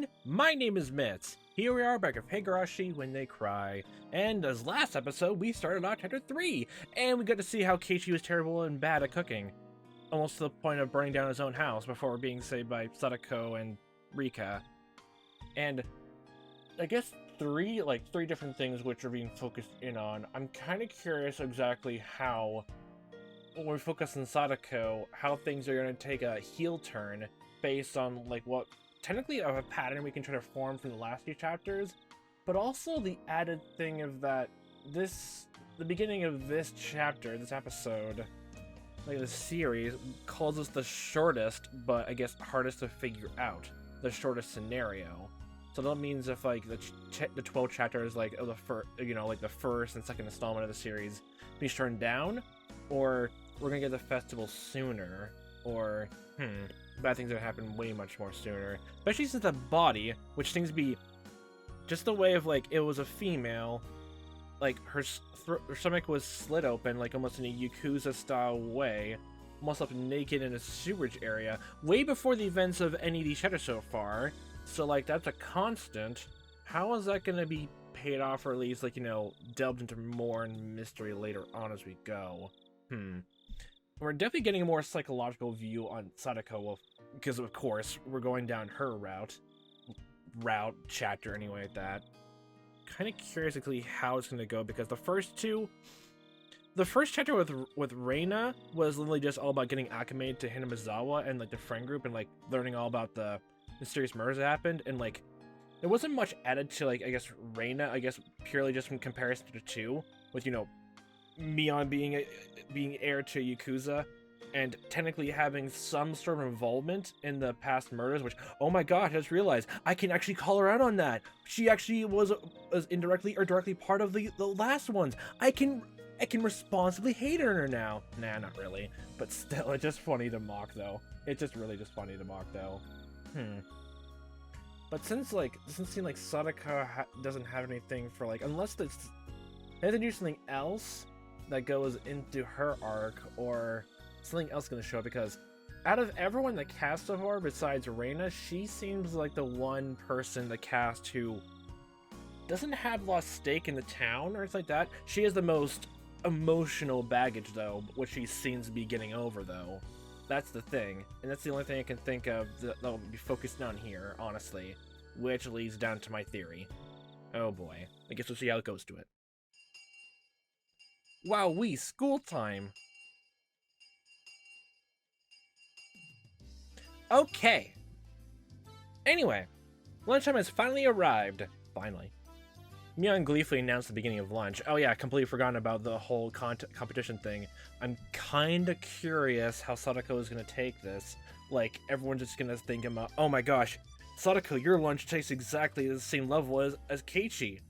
everyone, my name is Mitz. Here we are back with Higurashi When They Cry. And as last episode, we started out chapter 3, and we got to see how Keiichi was terrible and bad at cooking. Almost to the point of burning down his own house before being saved by Sadako and Rika. And I guess three different things which are being focused in on. I'm kind of curious exactly how, when we focus on Sadako, how things are going to take a heel turn based on what technically of a pattern we can try to form from the last few chapters, but also the added thing of that the beginning of this chapter, this episode, the series, calls us the shortest, but I guess hardest to figure out, the shortest scenario. So that means if the 12 chapters of the first and second installment of the series be turned down, or we're gonna get the festival sooner, or bad things are gonna happen way much more sooner. Especially since the body, which seems to be just the way of it was a female, her stomach was slit open, almost in a Yakuza style way, almost up naked in a sewerage area, way before the events of any of these chapters so far. So that's a constant. How is that gonna be paid off, or at least delved into more in mystery later on as we go? We're definitely getting a more psychological view on Sadako, because of course we're going down her route chapter anyway at that. Kind of curious exactly how it's going to go, because the first chapter with Reina was literally just all about getting acclimated to Hinamizawa and the friend group, and learning all about the mysterious murders that happened, and there wasn't much added to I guess Reina, purely just from comparison to 2, with Mion being heir to Yakuza, and technically having some sort of involvement in the past murders, which, oh my god, I just realized I can actually call her out on that. She actually was indirectly or directly part of the last ones. I can responsibly hate her now. Nah, not really, but still, it's just funny to mock though. It's just really just funny to mock though. But since Sadako doesn't have anything for unless they have to do something else that goes into her arc, or something else going to show up, because out of everyone in the cast so far besides Reina, she seems like the one person in the cast who doesn't have a lot of stake in the town or anything like that. She has the most emotional baggage though, which she seems to be getting over though. That's the thing, and that's the only thing I can think of that will be focused on here, honestly, which leads down to my theory. Oh boy, I guess we'll see how it goes to it. Wowee, school time! Okay. Anyway, lunchtime has finally arrived. Finally. Mion gleefully announced the beginning of lunch. Oh yeah, I completely forgotten about the whole competition thing. I'm kinda curious how Sadako is gonna take this. Everyone's just gonna think about, oh my gosh, Sadako, your lunch tastes exactly the same level as Keiichi.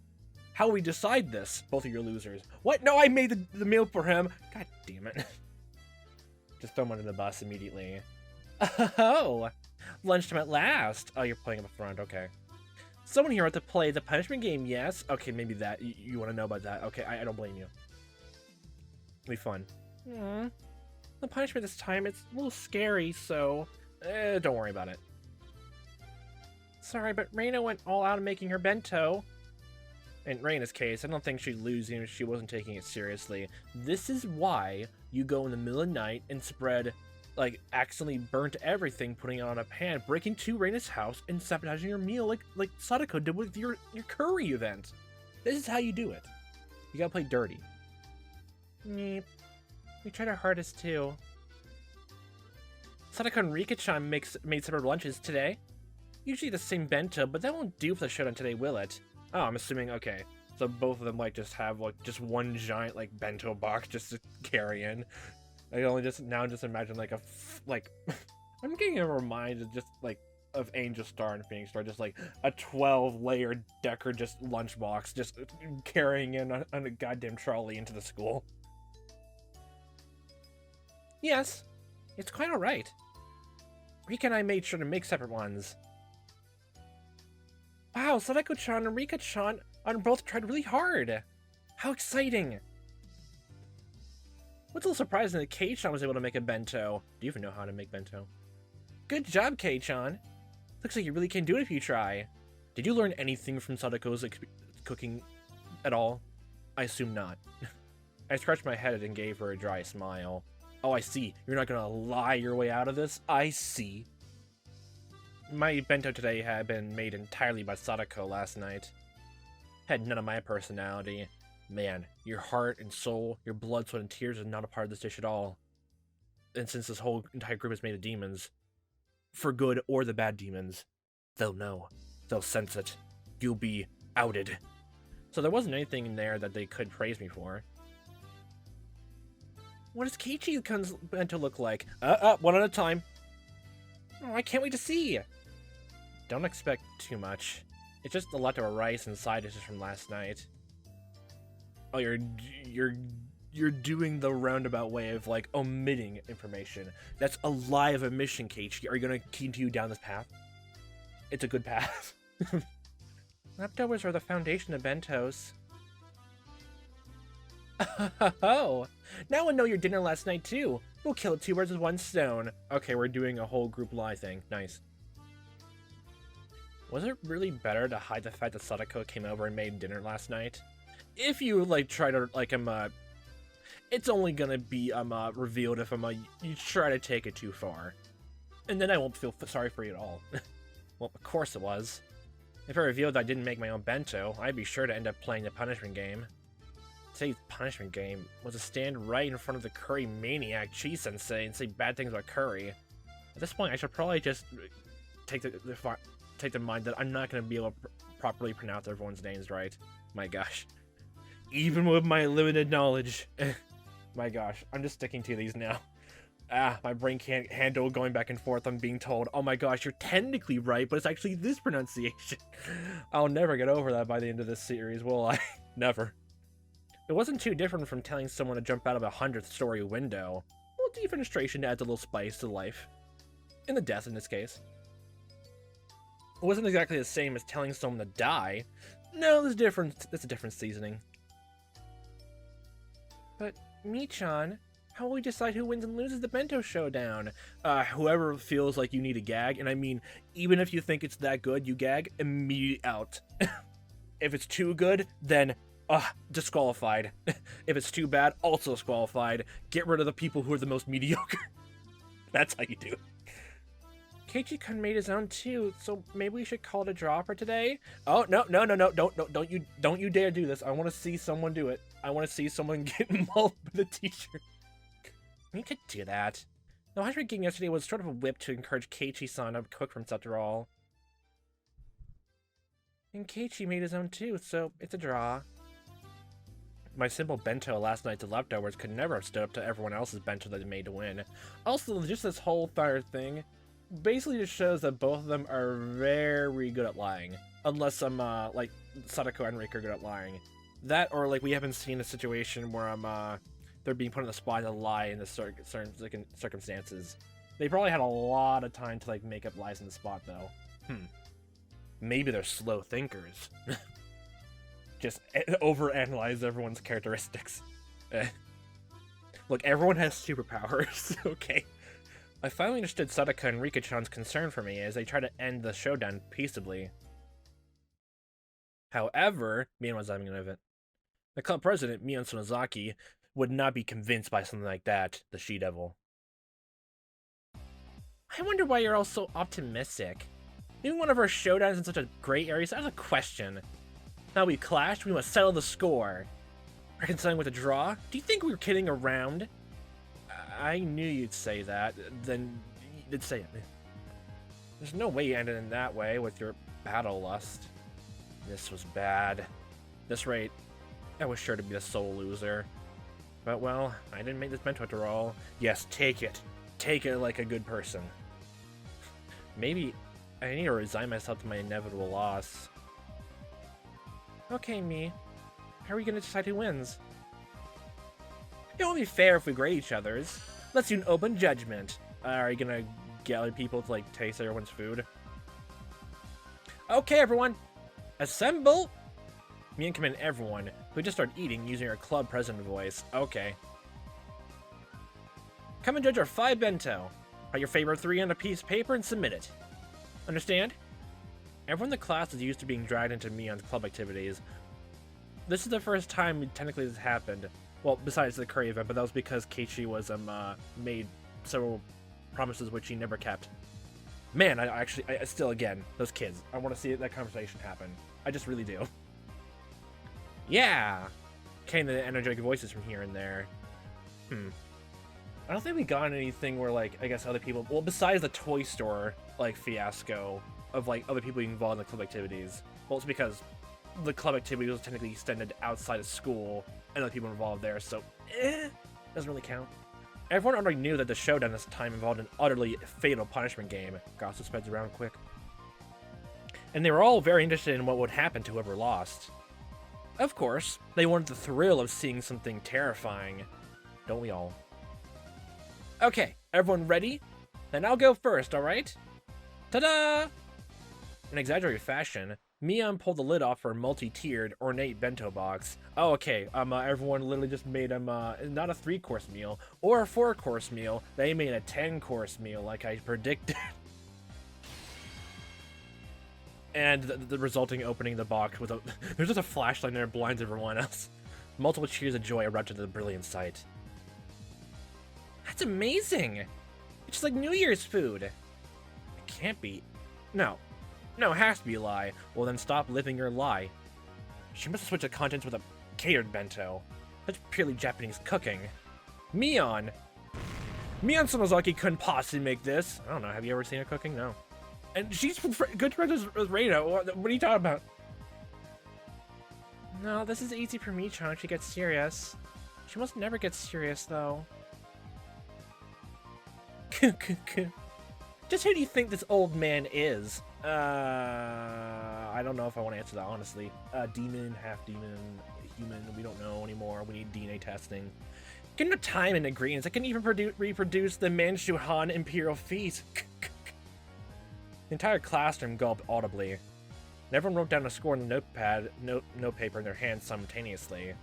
How will we decide this? Both of you losers. What? No, I made the meal for him. God damn it. Just throw him under the bus immediately. Oh, lunchtime at last. Oh, you're playing up front. Okay. Someone here wants to play the punishment game, yes? Okay, maybe that. You want to know about that. Okay, I don't blame you. It'll be fun. The punishment this time, it's a little scary, so don't worry about it. Sorry, but Reina went all out in making her bento. In Reina's case, I don't think she'd lose even if she wasn't taking it seriously. This is why you go in the middle of the night and spread, accidentally burnt everything, putting it on a pan, breaking into Reina's house, and sabotaging your meal like Sadako did with your curry event. This is how you do it. You gotta play dirty. Neep. We tried our hardest too. Sadako and Rika-chan made separate lunches today. Usually the same bento, but that won't do for the showdown today, will it? Oh, I'm assuming, okay. So both of them just have just one giant bento box just to carry in. I only just imagine I'm getting reminded of Angel Star and Phoenix Star, just a 12-layer Decker just lunchbox just carrying in on a goddamn trolley into the school. Yes, it's quite alright. Rika and I made sure to make separate ones. Wow, Sadako-chan and Rika-chan both tried really hard. How exciting! What's a little surprising that Kei-chan was able to make a bento. Do you even know how to make bento? Good job, Kei-chan. Looks like you really can do it if you try. Did you learn anything from Sadako's cooking at all? I assume not. I scratched my head and gave her a dry smile. Oh, I see. You're not gonna lie your way out of this? I see. My bento today had been made entirely by Sadako last night. Had none of my personality. Man, your heart and soul, your blood, sweat, and tears are not a part of this dish at all. And since this whole entire group is made of demons, for good or the bad demons, they'll know. They'll sense it. You'll be outed. So there wasn't anything in there that they could praise me for. What does Keiichi's bento look like? One at a time. Oh, I can't wait to see. Don't expect too much. It's just a lot of rice and side dishes from last night. Oh, you're doing the roundabout way of, like, omitting information. That's a lie of omission, Keiichi. Are you gonna continue down this path? It's a good path. Leftovers are the foundation of bentos. Oh, now I know your dinner last night, too. We'll kill 2 birds with 1 stone. Okay, we're doing a whole group lie thing. Nice. Was it really better to hide the fact that Sadako came over and made dinner last night? If you, like, try to, like, it's only gonna be, revealed if, you try to take it too far. And then I won't feel sorry for you at all. Well, of course it was. If I revealed that I didn't make my own bento, I'd be sure to end up playing the punishment game. Today's punishment game was to stand right in front of the curry maniac Chi-sensei and say bad things about curry. At this point, I should probably just take the mind that I'm not going to be able to properly pronounce everyone's names right. My gosh. Even with my limited knowledge. My gosh, I'm just sticking to these now. My brain can't handle going back and forth. I'm being told, oh my gosh, you're technically right, but it's actually this pronunciation. I'll never get over that by the end of this series, will I? Never. It wasn't too different from telling someone to jump out of a 100th story window. Well, defenestration adds a little spice to life. And the death in this case. It wasn't exactly the same as telling someone to die. No, there's a different seasoning. But, Michan, how will we decide who wins and loses the bento showdown? Whoever feels like you need a gag, and I mean, even if you think it's that good, you gag, immediately out. If it's too good, then, disqualified. If it's too bad, also disqualified. Get rid of the people who are the most mediocre. That's how you do it. Keiichi-kun made his own too, so maybe we should call it a draw for today? Oh, no, don't you dare do this. I want to see someone do it. I want to see someone get mauled with a t-shirt. We could do that. The Higurashi game yesterday was sort of a whip to encourage Keiichi-san to cook from after all. And Keiichi made his own too, so it's a draw. My simple bento last night's leftovers could never have stood up to everyone else's bento that they made to win. Also, just this whole entire thing basically just shows that both of them are very good at lying. Unless like, Sadako and Rika are good at lying. That, or, like, we haven't seen a situation where they're being put on the spot to lie in the certain circumstances. They probably had a lot of time to, like, make up lies in the spot, though. Maybe they're slow thinkers. Just overanalyze everyone's characteristics. Look, everyone has superpowers, okay? I finally understood Sadako and Rika-chan's concern for me as they try to end the showdown peaceably. However, Mion was having an event. The club president, Mion Sonozaki, would not be convinced by something like that, the she-devil. I wonder why you're all so optimistic. Maybe one of our showdowns in such a gray area is out of the question. Now we've clashed, we must settle the score. Reconciling with a draw? Do you think we were kidding around? I knew you'd say that, then you'd say it. There's no way you ended in that way with your battle lust. This was bad. At this rate, I was sure to be the sole loser. But well, I didn't make this bento after all. Yes, take it. Take it like a good person. Maybe I need to resign myself to my inevitable loss. Okay, me. How are we gonna decide who wins? It won't be fair if we grade each other's. Let's do an open judgment. Are you gonna gather people to, like, taste everyone's food? Okay, everyone! Assemble! Me and command everyone. We just start eating using our club president voice. Okay. Come and judge our 5 bento. Write your favorite 3 on a piece of paper and submit it. Understand? Everyone in the class is used to being dragged into Mion's club activities. This is the first time technically this happened. Well, besides the curry event, but that was because Keiichi was made several promises which he never kept. Man, I still, again, those kids. I want to see that conversation happen. I just really do. Yeah! Came the energetic voices from here and there. I don't think we got anything where, like, I guess other people... Well, besides the toy store, like, fiasco of, like, other people being involved in the club activities. Well, it's because the club activity was technically extended outside of school and other people involved there, so, doesn't really count. Everyone already knew that the showdown this time involved an utterly fatal punishment game. Gossip spreads around quick. And they were all very interested in what would happen to whoever lost. Of course, they wanted the thrill of seeing something terrifying. Don't we all? Okay, everyone ready? Then I'll go first, alright? Ta-da! In exaggerated fashion, Mion pulled the lid off her multi-tiered, ornate bento box. Oh, okay, everyone literally just made him, not a 3-course meal, or a 4-course meal, they made a 10-course meal, like I predicted. And the resulting opening of the box with a... There's just a flashlight there that blinds everyone else. Multiple cheers of joy erupted at the brilliant sight. That's amazing! It's just like New Year's food. It can't be. No. No, it has to be a lie. Well, then stop living your lie. She must have switched the contents with a catered bento. That's purely Japanese cooking. Mion Samazaki couldn't possibly make this. I don't know, have you ever seen her cooking? No. And she's good friends with Reina. What are you talking about? No, this is easy for Michan if she gets serious. She must never get serious, though. Just who do you think this old man is? I don't know if I want to answer that, honestly. Demon, half demon, human, we don't know anymore. We need DNA testing. Get no time and ingredients. I can even reproduce the Manchu Han Imperial Feast. The entire classroom gulped audibly. And everyone wrote down a score on the note paper in their hands simultaneously.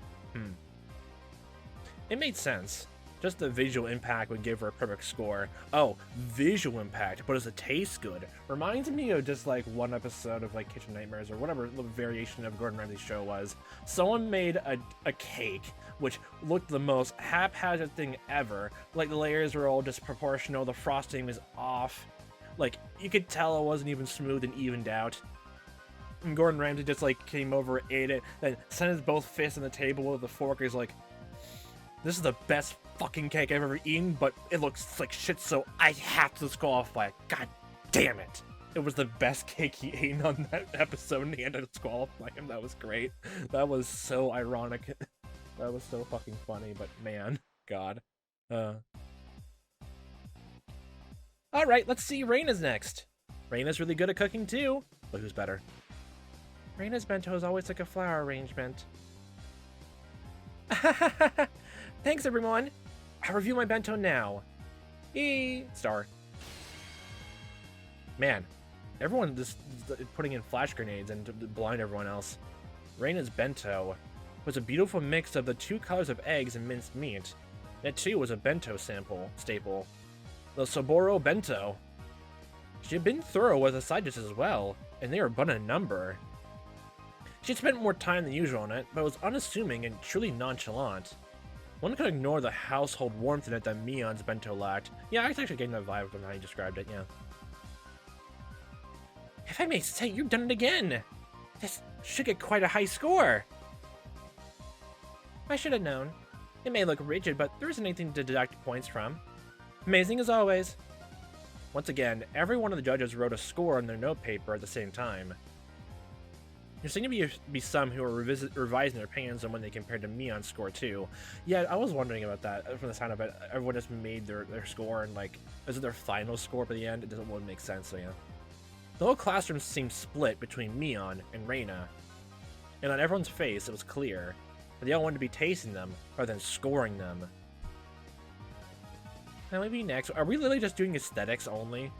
It made sense. Just the visual impact would give her a perfect score. Oh, visual impact, but does it taste good? Reminds me of just like one episode of like Kitchen Nightmares or whatever the variation of Gordon Ramsay's show was. Someone made a cake, which looked the most haphazard thing ever. Like the layers were all disproportional, the frosting was off. Like, you could tell it wasn't even smooth and evened out. And Gordon Ramsay just like came over, ate it, then sent his both fists on the table with the fork. He's like, this is the best fucking cake I've ever eaten, but it looks like shit, so I have to disqualify it. God damn it. It was the best cake he ate on that episode, and he had to disqualify him. That was great. That was so ironic. That was so fucking funny, but man, God. Alright, let's see Reina's next. Reina's really good at cooking too, but who's better? Reina's bento is always like a flower arrangement. Thanks, everyone. I'll review my bento now. Star. Man, everyone just putting in flash grenades and to blind everyone else. Reina's bento was a beautiful mix of the 2 colors of eggs and minced meat. It too was a bento staple. The Saburo bento. She had been thorough with the side dishes as well, and they were abundant in number. She had spent more time than usual on it, but was unassuming and truly nonchalant. One could ignore the household warmth in it that Mion's bento lacked. Yeah, I was actually getting that vibe from how you described it, yeah. If I may say, you've done it again! This should get quite a high score! I should have known. It may look rigid, but there isn't anything to deduct points from. Amazing as always. Once again, every one of the judges wrote a score on their note paper at the same time. There seem to be some who are revising their opinions on when they compared to Mion's score too. Yeah, I was wondering about that from the sound of it. Everyone just made their score and like, is it their final score by the end? It doesn't really make sense, so yeah. The whole classroom seemed split between Mion and Reina. And on everyone's face, it was clear that they all wanted to be tasting them rather than scoring them. Now maybe next, are we literally just doing aesthetics only?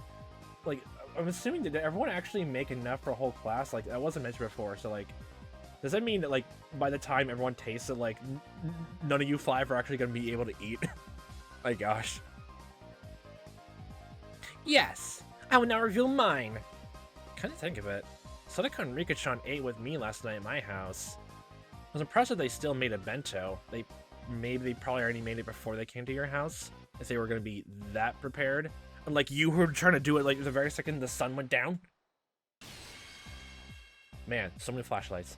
Like, I'm assuming, did everyone actually make enough for a whole class? Like, that wasn't mentioned before, so like, does that mean that like, by the time everyone tastes it, like, none of you 5 are actually gonna be able to eat? My gosh. Yes, I will now reveal mine. Kind of think of it. Sadako and Rika-chan ate with me last night at my house. I was impressed that they still made a bento. Maybe they probably already made it before they came to your house, if they were going to be that prepared. Unlike you were trying to do it like the very second the sun went down. Man, so many flashlights.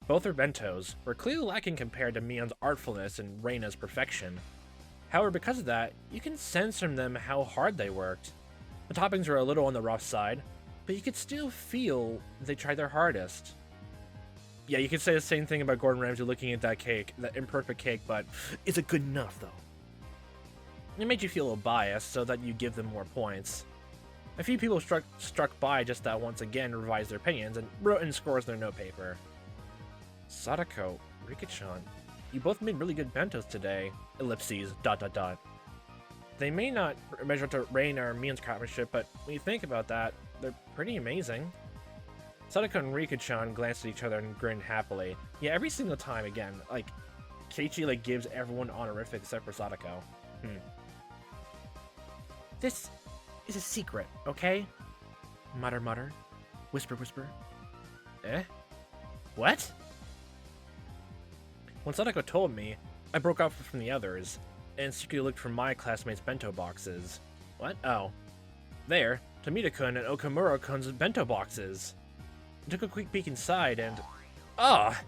Both their bentos were clearly lacking compared to Mion's artfulness and Reina's perfection. However, because of that, you can sense from them how hard they worked. The toppings were a little on the rough side, but you could still feel they tried their hardest. Yeah, you could say the same thing about Gordon Ramsay looking at that cake, that imperfect cake, but is it good enough, though? It made you feel a little biased, so that you give them more points. A few people struck by just that once again revised their opinions and wrote in scores in their notepaper. Sadako, Rika-chan, you both made really good bentos today. Ellipses, ... They may not measure up to Reina or Mion's craftsmanship, but when you think about that, they're pretty amazing. Sadako and Rika-chan glanced at each other and grinned happily. Yeah, every single time, again, like, Keiichi, gives everyone honorific except for Sadako. This is a secret, okay? Mutter, mutter. Whisper, whisper. Eh? What? When Sadako told me, I broke off from the others, and secretly looked for my classmates' bento boxes. What? Oh. There, Tomita-kun and Okamura-kun's bento boxes. I took a quick peek inside and... Ah!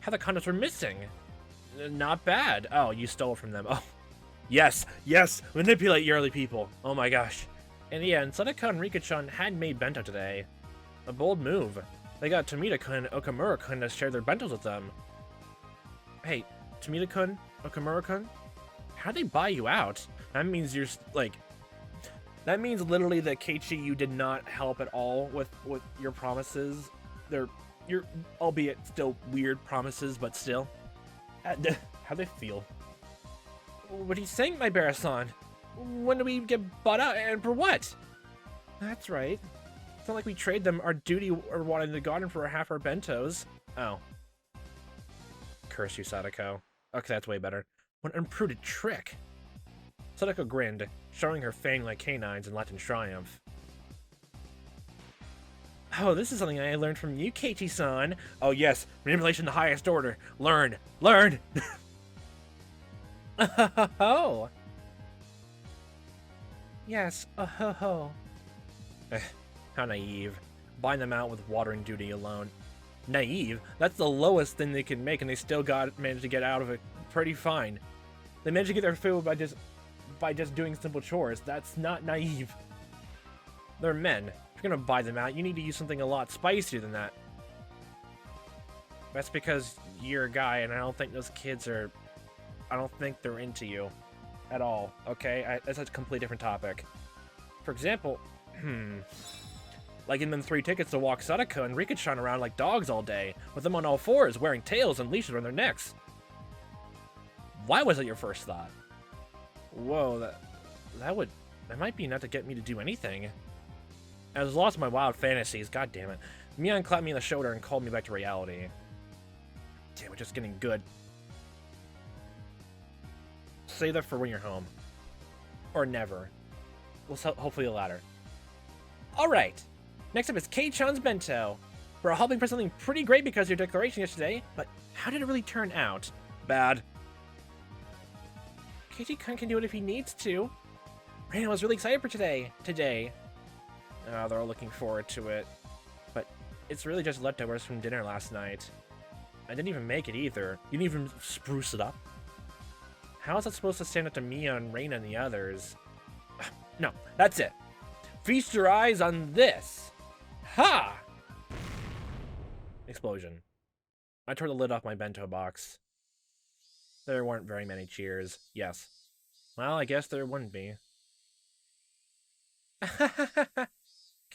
How the condoms were missing! Not bad. Oh, you stole from them. Oh. Yes! Yes! Manipulate yearly people! Oh my gosh. And yeah, and Sadako and Rika-chan had made bento today. A bold move. They got Tomita-kun and Okamura-kun to share their bentos with them. Hey, Tomita-kun? Okamura-kun? How'd they buy you out? That means you're, like... That means literally that Keiichi, you did not help at all with your promises. You're, albeit still weird promises, but still. How'd they feel? What are you saying, Maebara-san? When do we get bought out, and for what? That's right. It's not like we trade them our duty or wanting the garden for half our bentos. Oh. Curse you, Sadako. Okay, that's way better. What an imprudent trick. Sadako grinned, showing her fang-like canines in Latin triumph. Oh, this is something I learned from you, Keiichi-san. Oh yes, manipulation the highest order. Learn! Learn! Oh! Yes, ho. How naive. Buying them out with watering duty alone. Naive? That's the lowest thing they can make, and they still managed to get out of it pretty fine. They managed to get their food by just doing simple chores. That's not naive. They're men. If you're gonna buy them out, you need to use something a lot spicier than that. That's because you're a guy, and I don't think those kids are... I don't think they're into you. At all, okay? That's a completely different topic. For example, like giving them 3 tickets to walk Sadako and Rika-chan around like dogs all day, with them on all fours, wearing tails and leashes around their necks. Why was that your first thought? Whoa, that might be enough to get me to do anything. I was lost in my wild fantasies, god damn it. Mion clapped me on the shoulder and called me back to reality. Damn, we're just getting good. Save that for when you're home. Or never. Well, hopefully the latter. Alright, next up is Kei-chan's bento. We're hoping for something pretty great because of your declaration yesterday, but how did it really turn out? Bad. Keiichi-kun can do it if he needs to. Reina was really excited for today. Oh, they're all looking forward to it. But it's really just leftovers from dinner last night. I didn't even make it either. You didn't even spruce it up. How is that supposed to stand up to Mia and Reina and the others? No, that's it. Feast your eyes on this. Ha! Explosion. I tore the lid off my bento box. There weren't very many cheers. Yes. Well, I guess there wouldn't be.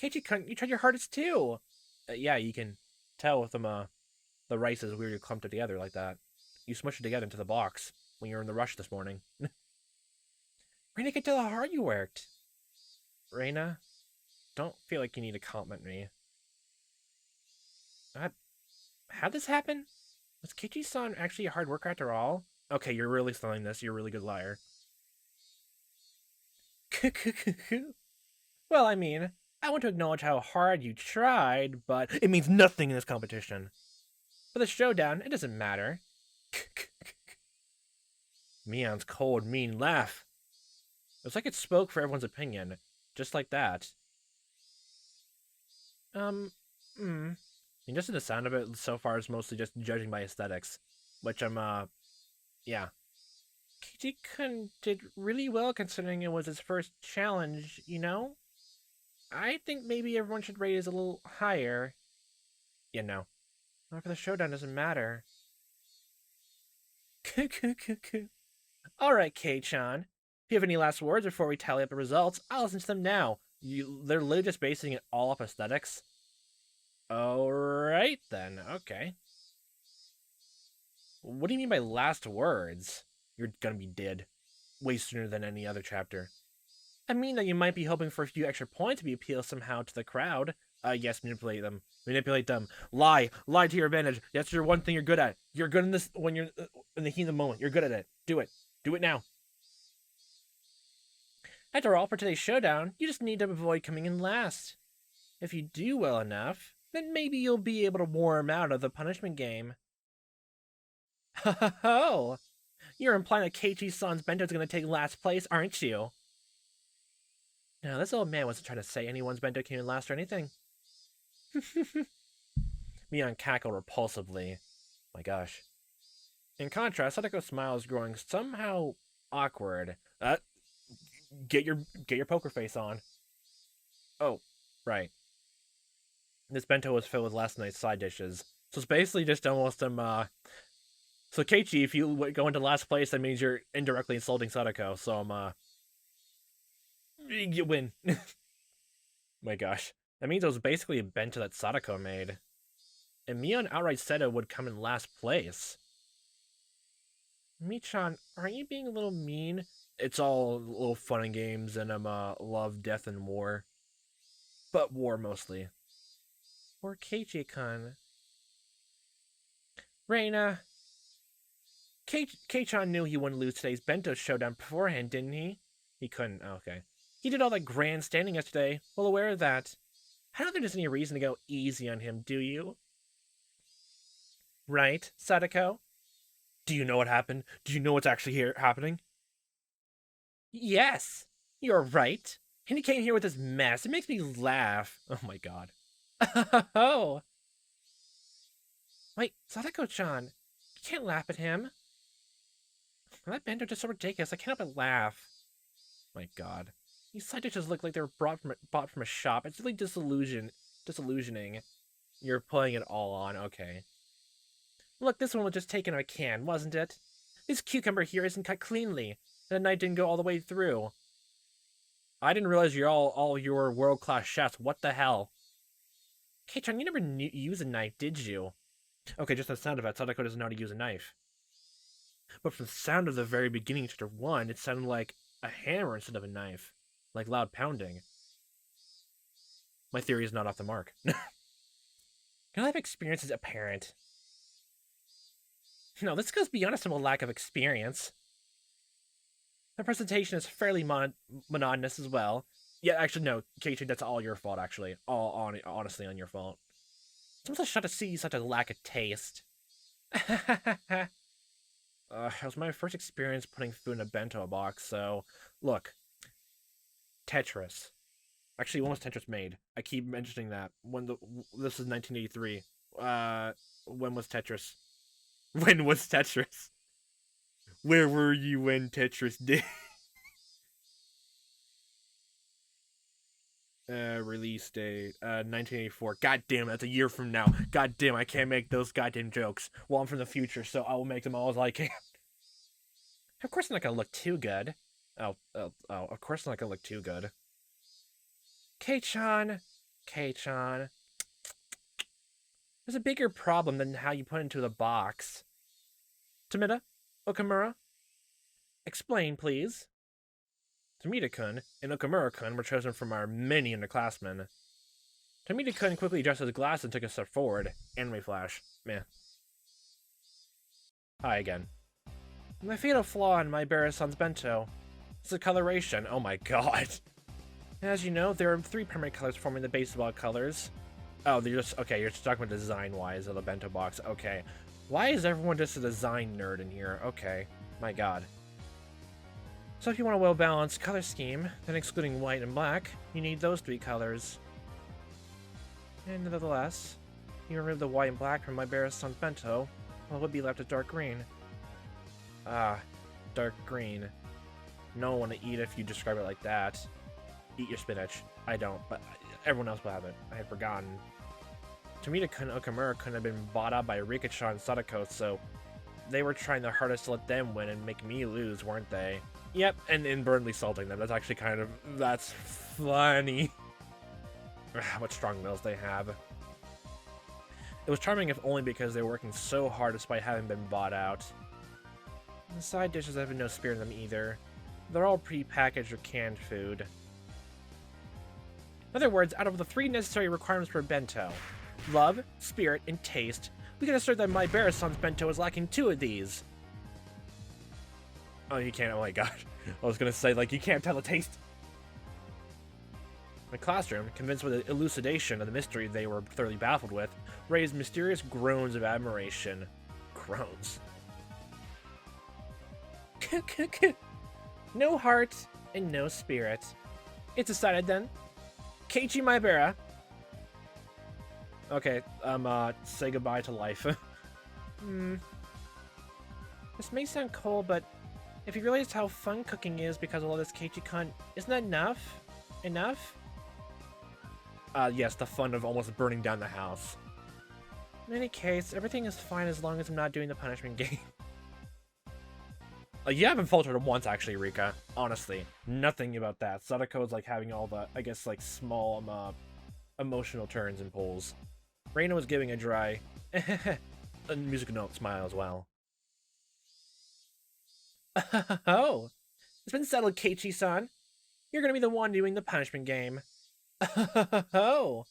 Keiichi-kun, you tried your hardest too. Yeah, you can tell with the rice is weirdly clumped together like that. You smushed it together into the box when you were in the rush this morning. Reina, can tell how hard you worked. Reina, don't feel like you need to compliment me. How'd this happen? Was Keiichi-san actually a hard worker after all? Okay, you're really selling this. You're a really good liar. Well, I mean, I want to acknowledge how hard you tried, but it means nothing in this competition. For the showdown, it doesn't matter. Mion's cold, mean laugh. It was like it spoke for everyone's opinion. Just like that. Just in the sound of it so far is mostly just judging by aesthetics. Which yeah. Keiichi-kun did really well considering it was his first challenge, you know? I think maybe everyone should rate it a little higher. You know. Not for the showdown doesn't matter. Alright, Kei-chan. If you have any last words before we tally up the results, I'll listen to them now. They're literally just basing it all off aesthetics. Alright then, okay. What do you mean by last words? You're gonna be dead. Way sooner than any other chapter. I mean that you might be hoping for a few extra points to be appealed somehow to the crowd. Yes, manipulate them. Manipulate them. Lie. Lie to your advantage. That's your one thing you're good at. You're good in this when you're in the heat of the moment. You're good at it. Do it. Do it now. After all, for today's showdown, you just need to avoid coming in last. If you do well enough, then maybe you'll be able to warm out of the punishment game. Ho! You're implying that Keiichi-san's bento's gonna take last place, aren't you? No, this old man wasn't trying to say anyone's bento came in last or anything. Mion cackled repulsively. My gosh. In contrast, Sadako's smile is growing somehow awkward. Get your poker face on. Oh, right. This bento was filled with last night's side dishes. So it's basically just almost So Keiichi, if you go into last place, that means you're indirectly insulting Sadako. So you win. My gosh. That means it was basically a bento that Sadako made. And Mion outright said it would come in last place. Michan, aren't you being a little mean? It's all a little fun and games, and love, death, and war. But war, mostly. Or Keiichi-kun. Reina. Kei-chan knew he wouldn't lose today's bento showdown beforehand, didn't he? He couldn't. Oh, okay. He did all that grandstanding yesterday, well aware of that. I don't think there's any reason to go easy on him, do you? Right, Sadako? Do you know what happened? Do you know what's actually happening? Yes, you're right. And he came here with this mess. It makes me laugh. Oh my god. Oh. Wait, Sadako-chan. You can't laugh at him. That bento just so ridiculous. I can't help but laugh. My god. These side dishes look like they were bought from a shop. It's really disillusioning. You're putting it all on. Okay. Look, this one was just taken out of a can, wasn't it? This cucumber here isn't cut cleanly. And the knife didn't go all the way through. I didn't realize you're all your world-class chefs. What the hell? Kei-chan, you never use a knife, did you? Okay, just the sound of it, Sadako doesn't know how to use a knife. But from the sound of the very beginning of chapter 1, it sounded like a hammer instead of a knife. Like loud pounding. My theory is not off the mark. Your life experience is apparent. No, this goes beyond a simple lack of experience. The presentation is fairly monotonous as well. Yeah, actually, no, Keiichi, that's all your fault, actually. Honestly on your fault. It's almost a shot to see such a lack of taste. It was my first experience putting food in a bento box, so... Look. Tetris. Actually, when was Tetris made? I keep mentioning that. This is 1983. When was Tetris? When was Tetris? Where were you when Tetris did? Release date, 1984. God damn, that's a year from now. God damn, I can't make those goddamn jokes. Well, I'm from the future, so I will make them all as I can. Of course I'm not gonna look too good. Of course I'm not gonna look too good. Kei-chan. There's a bigger problem than how you put it into the box. Tomita? Okamura? Explain, please. Tomita-kun and Okamura-kun were chosen from our many underclassmen. Tomita-kun quickly adjusted his glasses and took a step forward. Anime flash. Meh. Hi again. My fatal flaw in Maebara-san's bento is the coloration. Oh my god. As you know, there are 3 primary colors forming the baseball colors. Oh, they're just, okay, you're just talking about design-wise of the bento box. Okay. Why is everyone just a design nerd in here? Okay. My god. So if you want a well-balanced color scheme, then excluding white and black, you need those 3 colors. And nevertheless, you remove the white and black from Maebara's bento, well, it would be left a dark green. Ah, dark green. No one to eat if you describe it like that. Eat your spinach. I don't, but everyone else will have it. I had forgotten. Tomita and Okamura couldn't have been bought out by Rikacha and Sadako, so they were trying their hardest to let them win and make me lose, weren't they? Yep, and inadvertently salting them. That's actually kind of... that's funny. What strong wills they have. It was charming if only because they were working so hard despite having been bought out. The side dishes have no spirit in them either. They're all pre-packaged or canned food. In other words, out of the 3 necessary requirements for bento, love, spirit, and taste, we can assert that Maebara-san's bento is lacking 2 of these. Oh, you can't, oh my gosh. I was gonna say, like, you can't tell the taste. The classroom, convinced with the elucidation of the mystery they were thoroughly baffled with, raised mysterious groans of admiration. Groans. No heart and no spirit. It's decided then. Keiichi Maebara. Okay, say goodbye to life. This may sound cold, but if you realize how fun cooking is because of all this Keiichi-kun, isn't that enough? Enough? Yes, the fun of almost burning down the house. In any case, everything is fine as long as I'm not doing the punishment game. You haven't faltered once, actually, Rika. Honestly, nothing about that. Sadako is like having all the, I guess, like small, emotional turns and pulls. Reina was giving a dry, a musical note smile as well. Oh, it's been settled, Keiichi-san. You're gonna be the one doing the punishment game. Oh,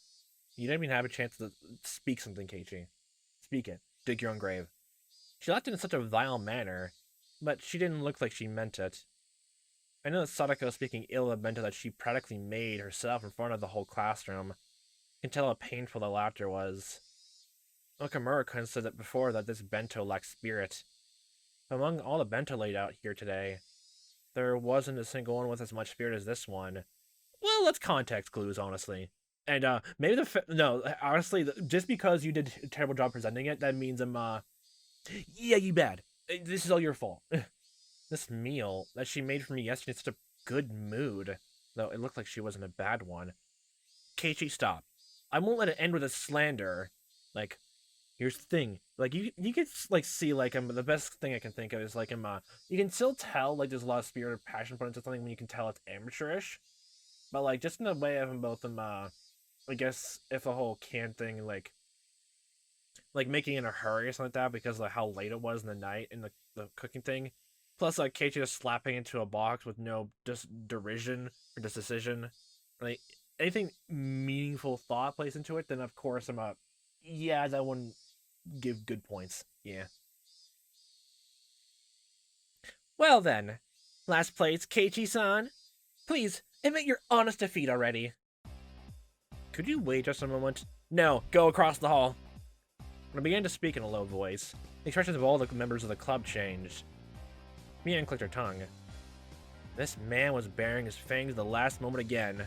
you didn't even have a chance to speak something, Keiichi. Speak it. Dig your own grave. She left it in such a vile manner, but she didn't look like she meant it. I know that Sadako speaking ill of bento that she practically made herself in front of the whole classroom. You can tell how painful the laughter was. Okamura-kun said that before that this bento lacked spirit. Among all the bento laid out here today, there wasn't a single one with as much spirit as this one. Well, that's context clues, honestly. And, maybe no, honestly, just because you did a terrible job presenting it, that means yeah, you bad. This is all your fault. This meal that she made for me yesterday in such a good mood, though it looked like she wasn't a bad one. Keiichi, stop. I won't let it end with a slander. Like, here's the thing. Like, you can, like, see, like, the best thing I can think of is, like, you can still tell, like, there's a lot of spirit or passion put into something when you can tell it's amateurish. But, like, just in the way of both them, I guess, if the whole can thing, like making in a hurry or something like that because of how late it was in the night in the cooking thing. Plus, like, Keiichi just slapping into a box with no just derision or just decision. Like, anything meaningful thought plays into it, then of course yeah, that one give good points. Yeah. Well then, last place, Keiichi-san. Please, admit your honest defeat already. Could you wait just a moment? No, go across the hall. When I began to speak in a low voice, the expressions of all the members of the club changed. Mian clicked her tongue. This man was baring his fangs at the last moment again.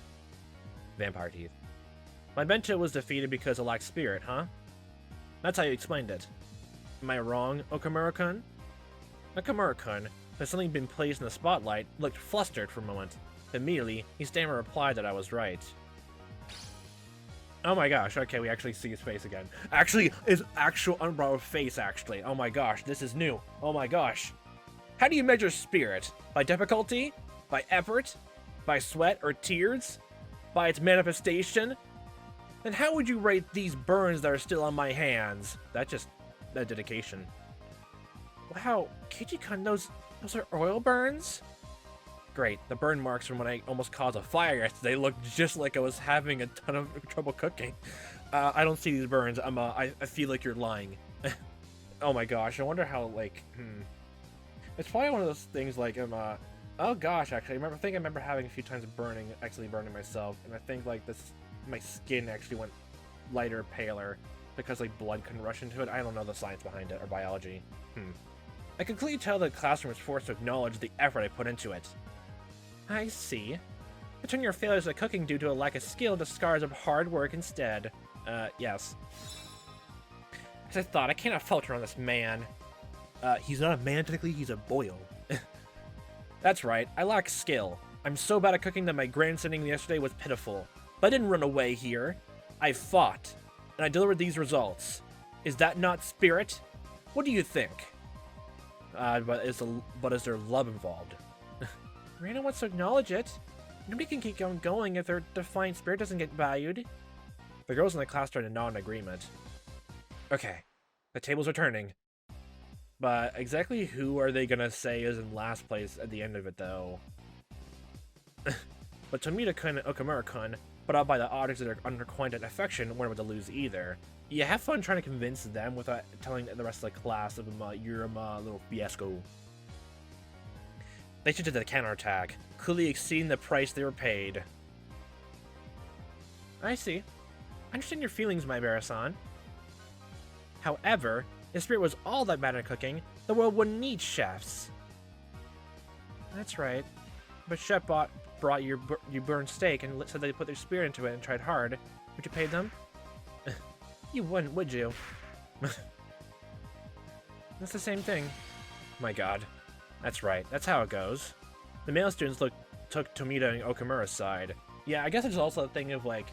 Vampire teeth. My bento was defeated because it lacked spirit, huh? That's how you explained it. Am I wrong, Okamura-kun? Okamura-kun, who had suddenly been placed in the spotlight, looked flustered for a moment. Immediately, he stammered a reply that I was right. Oh my gosh, okay, we actually see his face again. Actually, his actual unbrow face, actually. Oh my gosh, this is new. Oh my gosh. How do you measure spirit? By difficulty? By effort? By sweat or tears? By its manifestation? Then how would you rate these burns that are still on my hands? That's just that dedication. Wow, Keiichi-kun, those are oil burns? Great, the burn marks from when I almost caused a fire yesterday look just like I was having a ton of trouble cooking. I don't see these burns. I feel like you're lying. Oh my gosh, I wonder how, like, It's probably one of those things like, Oh gosh, actually, I think I remember having a few times actually burning myself, and I think like my skin actually went lighter, paler, because like blood couldn't rush into it. I don't know the science behind it or biology. I could clearly tell the classroom was forced to acknowledge the effort I put into it. I see. I turn your failures at cooking due to a lack of skill to scars of hard work instead. Yes. As I thought, I cannot falter on this man. He's not a man technically, he's a boil. That's right, I lack skill. I'm so bad at cooking that my grandstanding yesterday was pitiful. But I didn't run away here. I fought, and I delivered these results. Is that not spirit? What do you think? But is there love involved? Reina wants to acknowledge it. Nobody can keep on going if their defiant spirit doesn't get valued. The girls in the class are in non-agreement. Okay, the tables are turning. But exactly who are they gonna say is in last place at the end of it, though? But Tomita-kun and Okamura-kun, put out by the objects of their unrequited affection, weren't able to lose either. You have fun trying to convince them without telling the rest of the class of your little fiasco. They shifted to the counterattack, clearly exceeding the price they were paid. I see. I understand your feelings, Maebara-san. However, if spirit was all that mattered in cooking, the world wouldn't need chefs. That's right. But chef brought you burned steak and said they put their spirit into it and tried hard. Would you pay them? You wouldn't, would you? That's the same thing. My god. That's right. That's how it goes. The male students took Tomita and Okamura's side. Yeah, I guess there's also a thing of like,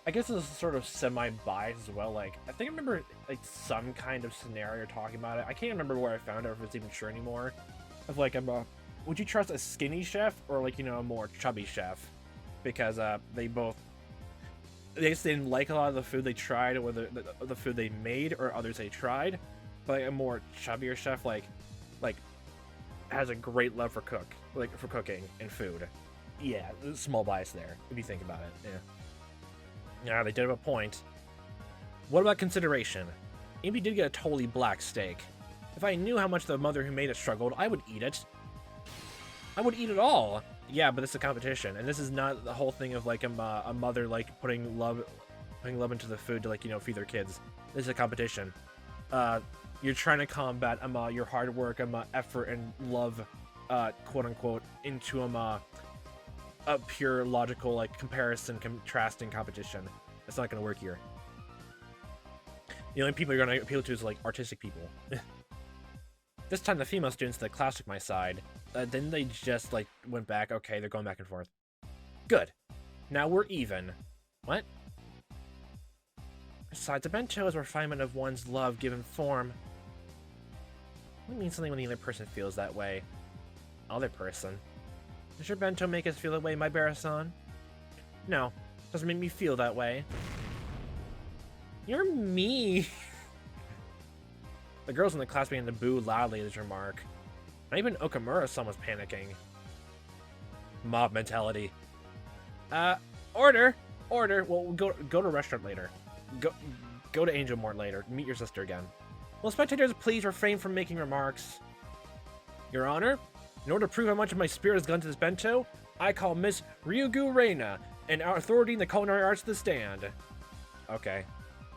I guess it's sort of semi-biased as well. Like, I think I remember like some kind of scenario talking about it. I can't remember where I found it or if it's even true anymore. Of like, would you trust a skinny chef or like, you know, a more chubby chef? Because they guess they didn't like a lot of the food they tried, or the food they made, or others they tried. But like, a more chubbier chef, like has a great love for cooking and food. Yeah, small bias there if you think about it. Yeah, they did have a point. What about consideration? Amy did get a totally black steak. If I knew how much the mother who made it struggled, I would eat it. I would eat it all. Yeah, but this is a competition, and this is not the whole thing of like a mother like putting love into the food to like, you know, feed their kids. This is a competition. You're trying to combat your hard work, effort and love, quote unquote, into a pure logical like comparison, contrasting competition. That's not gonna work here. The only people you're gonna appeal to is like artistic people. This time the female students that class took my side. Then they just like went back. Okay, they're going back and forth. Good. Now we're even. What? Besides, a bento is a refinement of one's love given form. It means something when the other person feels that way. Other person? Does your bento make us feel that way, Maebara-san? No, doesn't make me feel that way. You're me. The girls in the class began to boo loudly at his remark. Not even Okamura-san was panicking. Mob mentality. Order! Order! Well, go to a restaurant later. Go to Angel Mort later. Meet your sister again. Will spectators please refrain from making remarks? Your Honor, in order to prove how much of my spirit has gone to this bento, I call Miss Ryugu Reina, an authority in the culinary arts to the stand. Okay.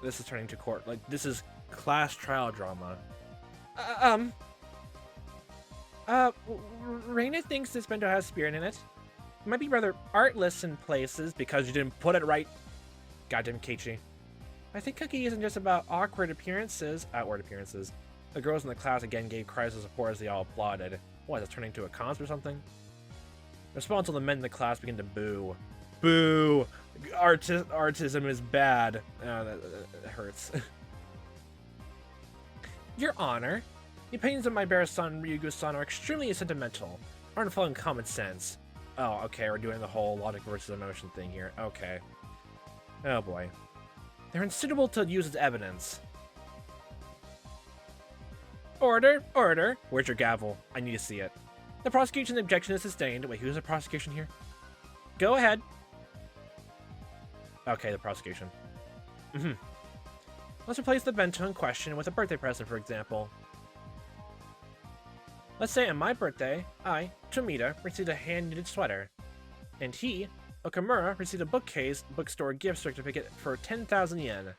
This is turning to court. Like, this is class trial drama. Reina thinks this bento has spirit in it. It might be rather artless in places because you didn't put it right. Goddamn Keiichi. I think cooking isn't just about outward appearances. The girls in the class again gave cries of support as they all applauded. What, is it turning into a concert or something? In response, all the men in the class began to boo. Boo! Artism is bad. That hurts. Your Honor, the opinions of Maebara-san and Ryugu-san are extremely sentimental, aren't following common sense. Oh, okay, we're doing the whole logic versus emotion thing here. Okay. Oh boy. They're unsuitable to use as evidence. Order! Order! Where's your gavel? I need to see it. The prosecution's objection is sustained. Wait, who's the prosecution here? Go ahead. Okay, the prosecution. Let's replace the bento in question with a birthday present, for example. Let's say on my birthday, I, Tomita, received a hand-knitted sweater. And he, Okamura, received a bookstore gift certificate for 10,000 yen.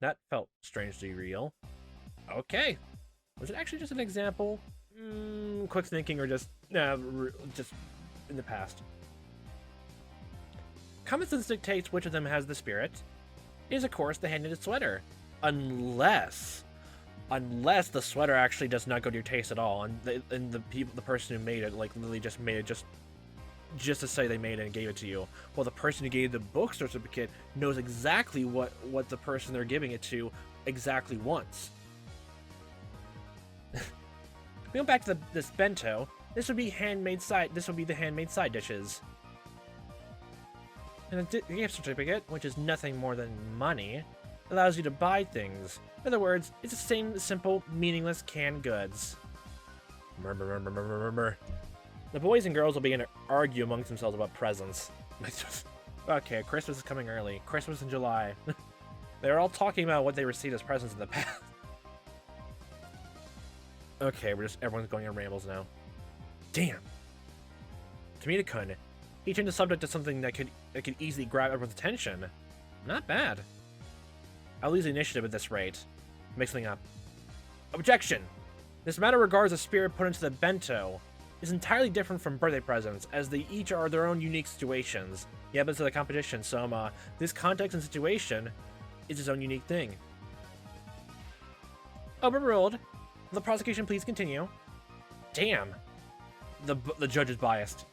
That felt strangely real. Okay. Was it actually just an example? Quick thinking or just in the past. Common sense dictates which of them has the spirit. It is, of course, the hand-knitted sweater. Unless the sweater actually does not go to your taste at all, and the person who made it, like, literally just made it just to say they made it and gave it to you. Well, the person who gave the bookstore certificate knows exactly what the person they're giving it to exactly wants. Going back to this bento, this would be the handmade side dishes. And the gift certificate, which is nothing more than money, allows you to buy things. In other words, it's the same simple, meaningless canned goods. The boys and girls will begin to argue amongst themselves about presents. Okay, Christmas is coming early. Christmas in July. They're all talking about what they received as presents in the past. Okay, everyone's going on rambles now. Damn. Tomita-kun, he changed the subject to something that could easily grab everyone's attention. Not bad. I'll lose the initiative at this rate. Make something up. Objection! This matter regards the spirit put into the bento. Is entirely different from birthday presents, as they each are their own unique situations. Yeah, but it's a competition, so this context and situation is its own unique thing. Overruled. Will the prosecution please continue? Damn. The judge is biased.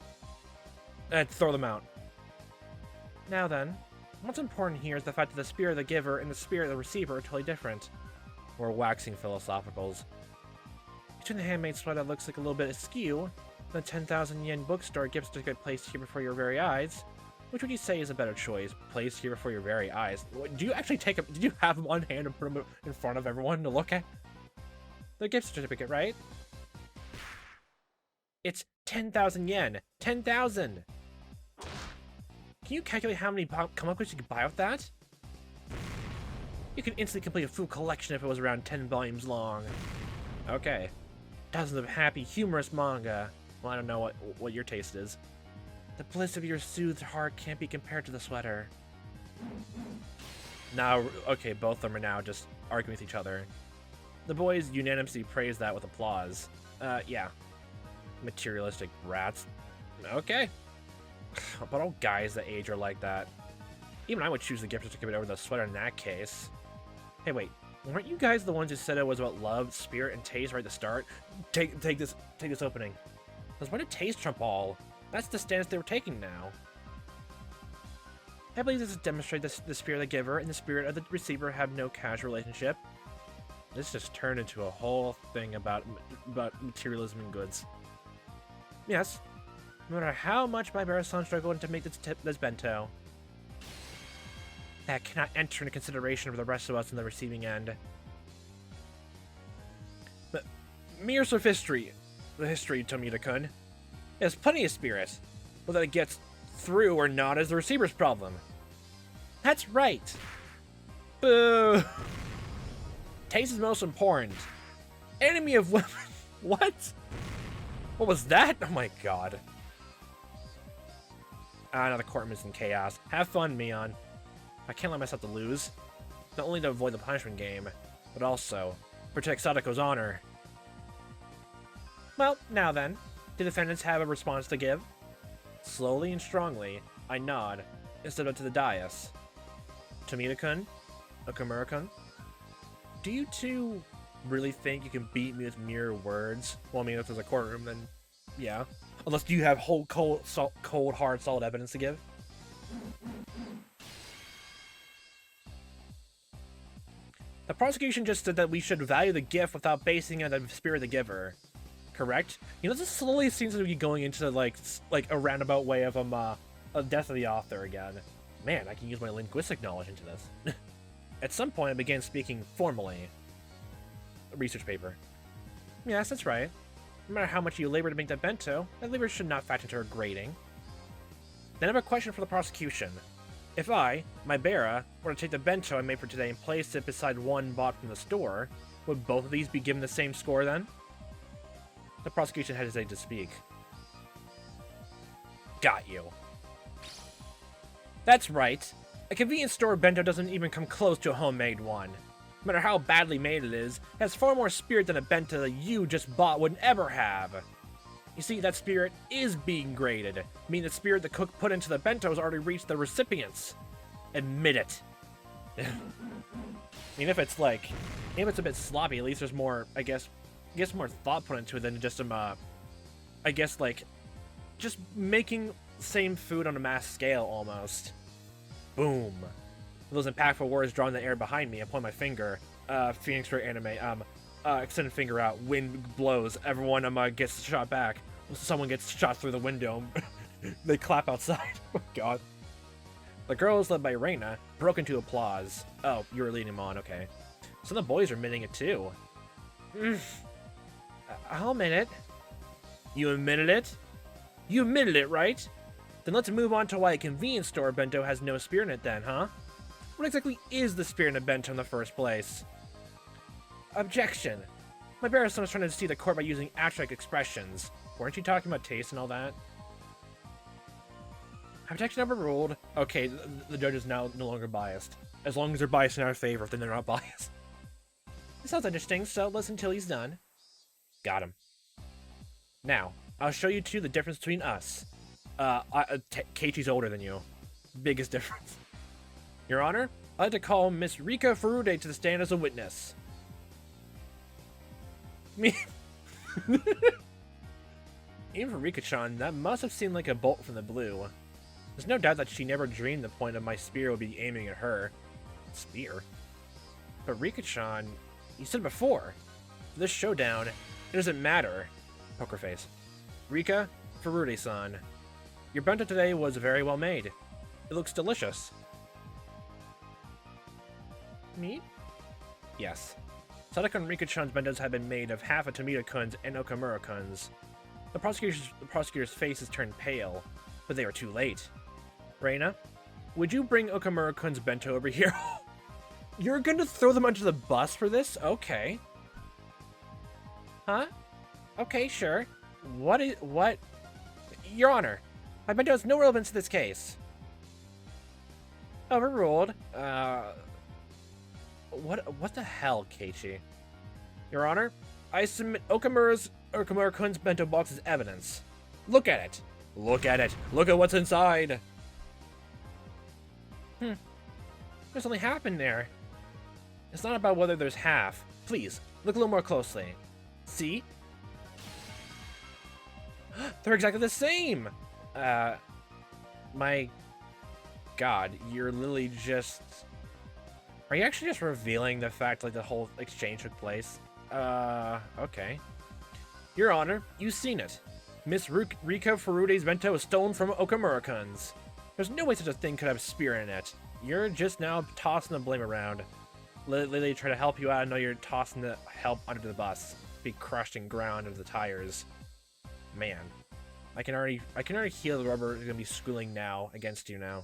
Throw them out. Now then, what's important here is the fact that the spirit of the giver and the spirit of the receiver are totally different. We're waxing philosophicals. Between the handmade sweater that looks like a little bit askew, the 10,000 yen bookstore gift certificate placed here before your very eyes, which would you say is a better choice? Placed here before your very eyes. Do you actually did you have them on hand and put them in front of everyone to look at? The gift certificate, right? It's 10,000 yen. 10,000! Can you calculate how many comic books you could buy with that? You could instantly complete a full collection if it was around 10 volumes long. Okay. Dozens of happy, humorous manga. Well, I don't know what your taste is. The bliss of your soothed heart can't be compared to the sweater. Now, okay, both of them are now just arguing with each other. The boys unanimously praise that with applause. Yeah. Materialistic rats. Okay. But all guys that age are like that. Even I would choose the gift certificate over the sweater in that case. Hey, wait. Weren't you guys the ones who said it was about love, spirit, and taste right at the start? Take this opening. Because why did taste trump all? That's the stance they were taking now. I believe this demonstrates the spirit of the giver and the spirit of the receiver have no casual relationship. This just turned into a whole thing about materialism and goods. Yes. No matter how much Maebara-san struggled to make this bento, that cannot enter into consideration for the rest of us on the receiving end. But mere sophistry, the history, Tomita-kun. It has plenty of spirit. Whether it gets through or not is the receiver's problem. That's right. Boo. Taste is most important. Enemy of women. What? What was that? Oh my god. Now the courtroom is in chaos. Have fun, Mion. I can't let myself to lose. Not only to avoid the punishment game, but also protect Sadako's honor. Well, now then, the defendants have a response to give. Slowly and strongly, I nod and step up to the dais. Tomita-kun, Okamura-kun, do you two really think you can beat me with mere words? Well, I mean, if there's a courtroom, then yeah. Unless you have whole cold, hard, solid evidence to give. The prosecution just said that we should value the gift without basing it on the spirit of the giver. Correct? You know, this slowly seems to be going into like a roundabout way of death of the author again. Man, I can use my linguistic knowledge into this. At some point, I began speaking formally. A research paper. Yes, that's right. No matter how much you labor to make that bento, that labor should not factor into her grading. Then I have a question for the prosecution. If I, Maebara, were to take the bento I made for today and place it beside one bought from the store, would both of these be given the same score then? The prosecution hesitated to speak. Got you. That's right. A convenience store bento doesn't even come close to a homemade one. No matter how badly made it is, it has far more spirit than a bento that you just bought would ever have. You see, that spirit is being graded, meaning the spirit the cook put into the bento has already reached the recipients. Admit it. I mean, if it's a bit sloppy, at least there's more, I guess more thought put into it than just I guess, like, just making same food on a mass scale, almost. Boom. Those impactful words drawn in the air behind me, I point my finger. Phoenix Ray anime, extended finger out, wind blows, everyone, gets shot back. Someone gets shot through the window. They clap outside. Oh, God. The girls, led by Reina, broke into applause. Oh, you were leading them on, okay. Some of the boys are admitting it, too. I'll admit it. You admitted it? You admitted it, right? Then let's move on to why a convenience store bento has no spirit in it then, huh? What exactly is the spirit in a bento in the first place? Objection. My barrister was trying to deceive the court by using abstract expressions. Weren't you talking about taste and all that? Objection overruled. Okay, the judge is now no longer biased. As long as they're biased in our favor, then they're not biased. This sounds interesting, so listen till he's done. Got him. Now, I'll show you two the difference between us. Keiichi's older than you. Biggest difference. Your Honor, I'd like to call Miss Rika Furude to the stand as a witness. Me. Even for Rika-chan, that must have seemed like a bolt from the blue. There's no doubt that she never dreamed the point of my spear would be aiming at her. Spear? But Rika-chan, you said before, for this showdown, it doesn't matter. Poker face. Rika Furude-san, your bento today was very well made. It looks delicious. Meat? Yes. Sadako and Rika-chan's bentos had been made of half a Tomita-kun's and Okamura-kun's. The prosecutor's faces turned pale, but they were too late. Reina, would you bring Okamura-kun's bento over here? You're gonna throw them under the bus for this? Okay. Huh? Okay, sure. What? Your Honor, my bento has no relevance to this case. Overruled. What the hell, Keiichi? Your Honor, I submit Okamura-kun's bento box as evidence. Look at it. Look at it. Look at what's inside. There's only half in there. It's not about whether there's half. Please, look a little more closely. See? They're exactly the same! My God, you're literally just... Are you actually just revealing the fact like the whole exchange took place? Okay. Your Honor, you've seen it. Miss Rika Furude's bento was stolen from Okamura-kun's. There's no way such a thing could have spirit in it. You're just now tossing the blame around. Literally try to help you out. I know you're tossing the help under the bus. Be crushed and ground under the tires. Man, I can already hear the rubber is gonna be squealing now against you now.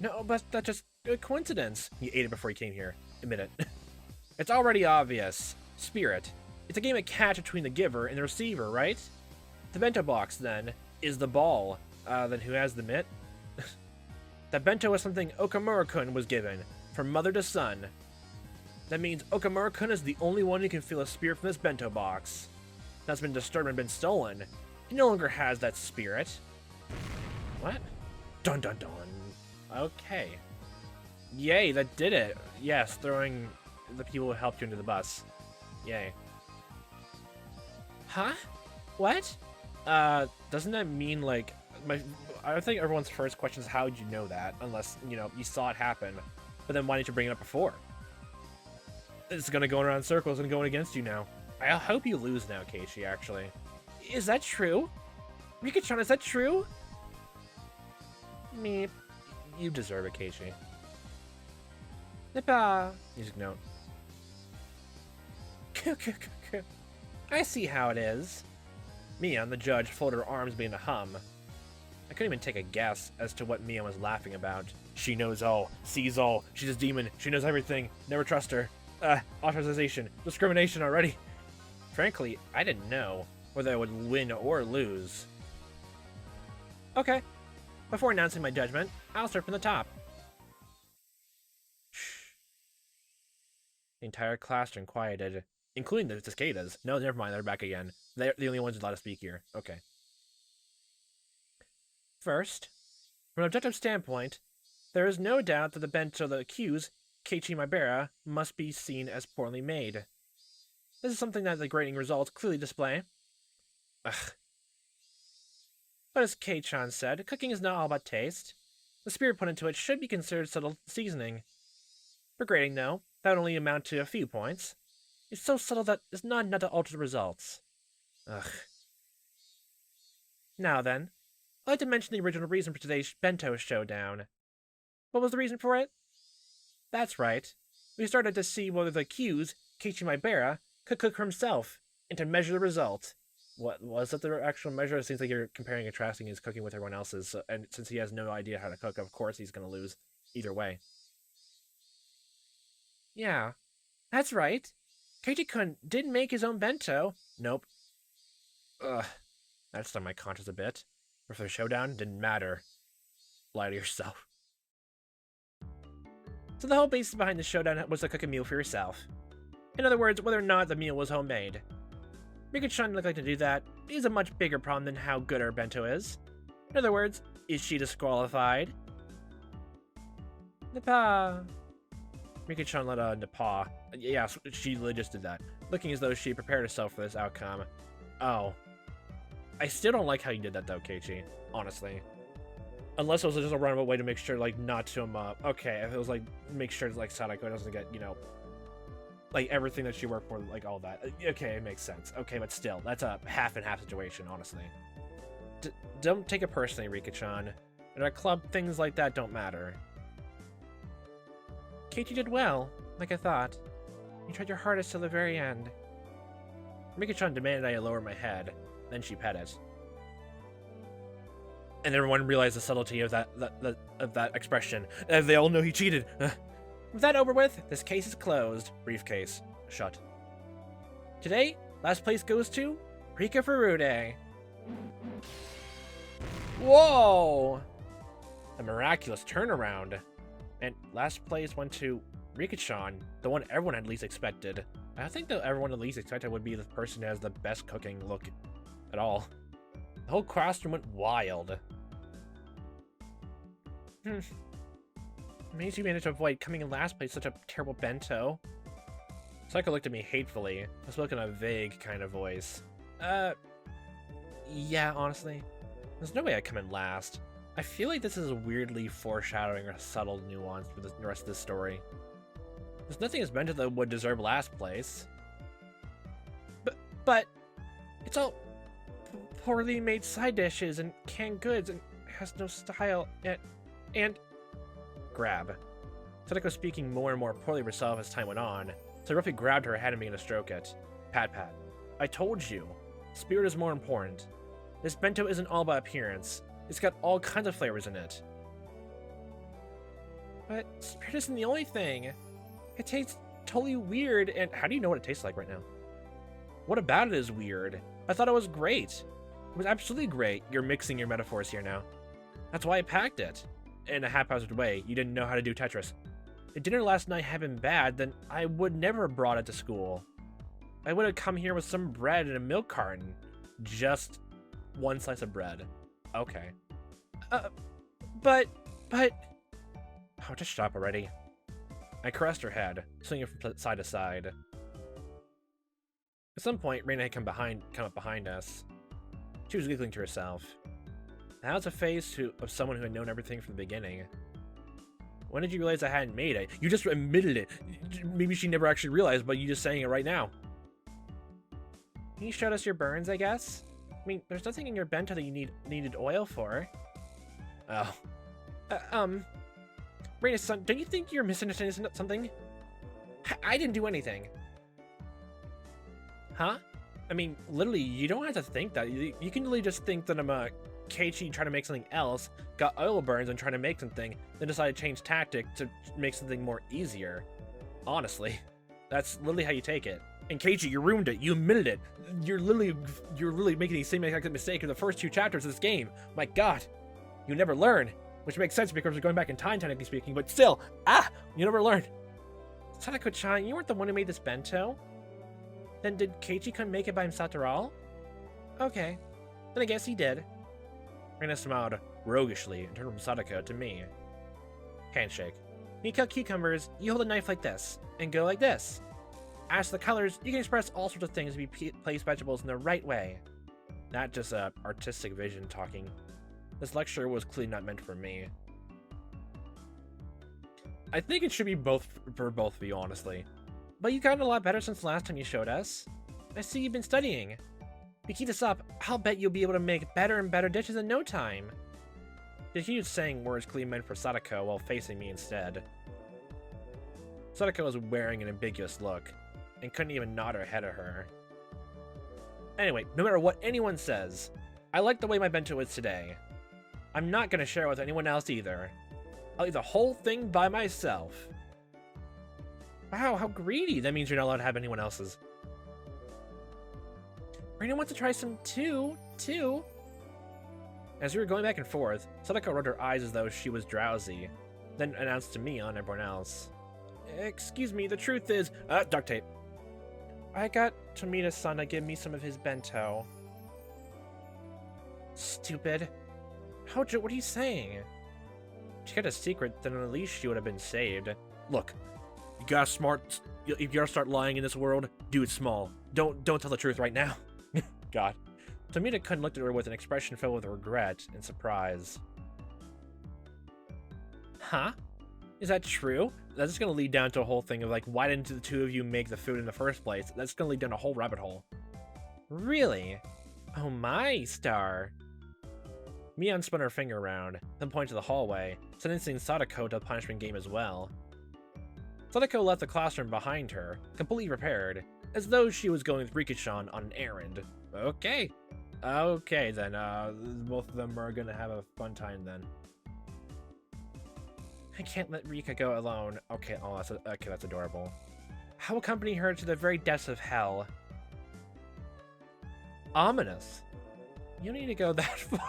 No, but that's just a coincidence. You ate it before you came here. Admit it. It's already obvious. Spirit. It's a game of catch between the giver and the receiver, right? The bento box, then, is the ball. Then who has the mitt? That bento is something Okamura-kun was given, from mother to son. That means Okamura-kun is the only one who can feel a spirit from this bento box. That's been disturbed and been stolen. He no longer has that spirit. What? Dun dun dun. Okay. Yay, that did it. Yes, throwing the people who helped you into the bus. Yay. Huh? What? Doesn't that mean, like, I think everyone's first question is, how did you know that? Unless, you know, you saw it happen. But then why didn't you bring it up before? It's gonna go around in circles and going against you now. I hope you lose now, Keiichi, actually. Is that true? Rika-chan, is that true? Me. You deserve it, Keiichi. Nippa. Music note. I see how it is. Mion, the judge, folded her arms beginning to hum. I couldn't even take a guess as to what Mion was laughing about. She knows all, sees all, she's a demon, she knows everything, never trust her. Ostracization, discrimination already. Frankly, I didn't know whether I would win or lose. Okay, before announcing my judgment, I'll start from the top. Shh. The entire classroom quieted, including the cicadas. No, never mind, they're back again. They're the only ones allowed to speak here. Okay. First, from an objective standpoint, there is no doubt that the bento that accuse Keiichi Maebara must be seen as poorly made. This is something that the grading results clearly display. Ugh. But as Kei-chan said, cooking is not all about taste. The spirit put into it should be considered subtle seasoning. For grading, though, that would only amount to a few points. It's so subtle that it's not enough to alter the results. Ugh. Now then, I'd like to mention the original reason for today's bento showdown. What was the reason for it? That's right. We started to see whether the accused, Keiichi Maebara, could cook for himself, and to measure the result. What was it, the actual measure? It seems like you're comparing and contrasting his cooking with everyone else's, and since he has no idea how to cook, of course he's going to lose either way. Yeah, that's right. Keiichi-kun didn't make his own bento. Nope. Ugh, that stung my conscience a bit. But for the showdown, didn't matter. Lie to yourself. So the whole basis behind the showdown was to cook a meal for yourself. In other words, whether or not the meal was homemade. Rika-chan looked like to do that is a much bigger problem than how good her bento is. In other words, is she disqualified? Napa. Rika-chan let out a napa. Yeah, she literally just did that, looking as though she prepared herself for this outcome. Oh. I still don't like how you did that though, Keiichi, honestly. Unless it was just a roundabout way to make sure, like, not to him up. Okay, if it was like, make sure, like, Sadako doesn't get, you know, like, everything that she worked for, like, all that. Okay, it makes sense. Okay, but still, that's a half and half situation, honestly. Don't take it personally, Rika-chan. In our club, things like that don't matter. Keiichi did well, like I thought. You tried your hardest till the very end. Rika-chan demanded I lower my head. Then she pet it. And everyone realized the subtlety of that expression. They all know he cheated. With that over with, this case is closed. Briefcase. Shut. Today, last place goes to Rika Furude. Whoa! A miraculous turnaround. And last place went to Rika-chan, the one everyone had least expected. I think that everyone at least expected would be the person who has the best cooking look at all. The whole classroom went wild. Amazed you managed to avoid coming in last place, such a terrible bento. Psycho looked at me hatefully. I spoke in a vague kind of voice. Yeah, honestly. There's no way I'd come in last. I feel like this is weirdly foreshadowing a subtle nuance for the rest of this story. There's nothing as bento that would deserve last place. But it's all poorly made side dishes and canned goods and has no style and grab. Sadako speaking more and more poorly of herself as time went on, so I roughly grabbed her hand and began to stroke it. Pat pat. I told you, spirit is more important. This bento isn't all about appearance. It's got all kinds of flavors in it. But spirit isn't the only thing. It tastes totally weird, and how do you know what it tastes like right now? What about it is weird? I thought it was great. It was absolutely great. You're mixing your metaphors here now. That's why I packed it. In a haphazard way, you didn't know how to do Tetris. If dinner last night had been bad, then I would never have brought it to school. I would have come here with some bread and a milk carton. Just one slice of bread. Okay. But... Oh, just shut up already. I caressed her head, swinging from side to side. At some point, Reina had come up behind us. She was giggling to herself. That was a face of someone who had known everything from the beginning. When did you realize I hadn't made it? You just admitted it. Maybe she never actually realized, but you just saying it right now. You showed us your burns, I guess? I mean, there's nothing in your bento that you needed oil for. Oh. Reina-san, don't you think you're misunderstanding something? I didn't do anything. Huh? I mean, literally, you don't have to think that. You can literally just think that I'm a Keiichi trying to make something else, got oil burns and trying to make something, then decided to change tactic to make something more easier. Honestly, that's literally how you take it. And Keiichi, you ruined it. You admitted it. You're literally making the same exact mistake in the first 2 chapters of this game. My god. You never learn. Which makes sense because we're going back in time, technically speaking, but still. You never learn. Sadako-chan, you weren't the one who made this bento? Then did Keiichi-kun make it by himself after all? Okay. Then I guess he did. Reina smiled roguishly and turned from Sadako to me. Handshake. When you cut cucumbers, you hold a knife like this, and go like this. As for the colors, you can express all sorts of things if you place vegetables in the right way. Not just artistic vision talking. This lecture was clearly not meant for me. I think it should be for both of you, honestly. But you've gotten a lot better since the last time you showed us. I see you've been studying. If you keep this up, I'll bet you'll be able to make better and better dishes in no time. He continued saying words clearly meant for Sadako while facing me instead. Sadako was wearing an ambiguous look, and couldn't even nod her head at her. Anyway, no matter what anyone says, I like the way my bento is today. I'm not gonna share it with anyone else either. I'll eat the whole thing by myself. Wow, how greedy! That means you're not allowed to have anyone else's. Reina wants to try some too. As we were going back and forth, Sadako rolled her eyes as though she was drowsy, then announced to me on everyone else. Excuse me, the truth is, duct tape. I got Tomita-san to give me some of his bento. Stupid. What are you saying? If she had a secret, then at least she would have been saved. Look, if you gotta start lying in this world, do it small. Don't tell the truth right now. God. Tomita-kun looked at her with an expression filled with regret and surprise. Huh? Is that true? That's just gonna lead down to a whole thing of like, why didn't the two of you make the food in the first place? That's gonna lead down a whole rabbit hole. Really? Oh my, Star. Mion spun her finger around, then pointed to the hallway, sentencing Sadako to the punishment game as well. Sadako left the classroom behind her, completely prepared, as though she was going with Rika-chan on an errand. Okay. Okay then, both of them are gonna have a fun time then. I can't let Rika go alone. Okay, oh, that's adorable. I'll accompany her to the very depths of hell. Ominous. You don't need to go that far.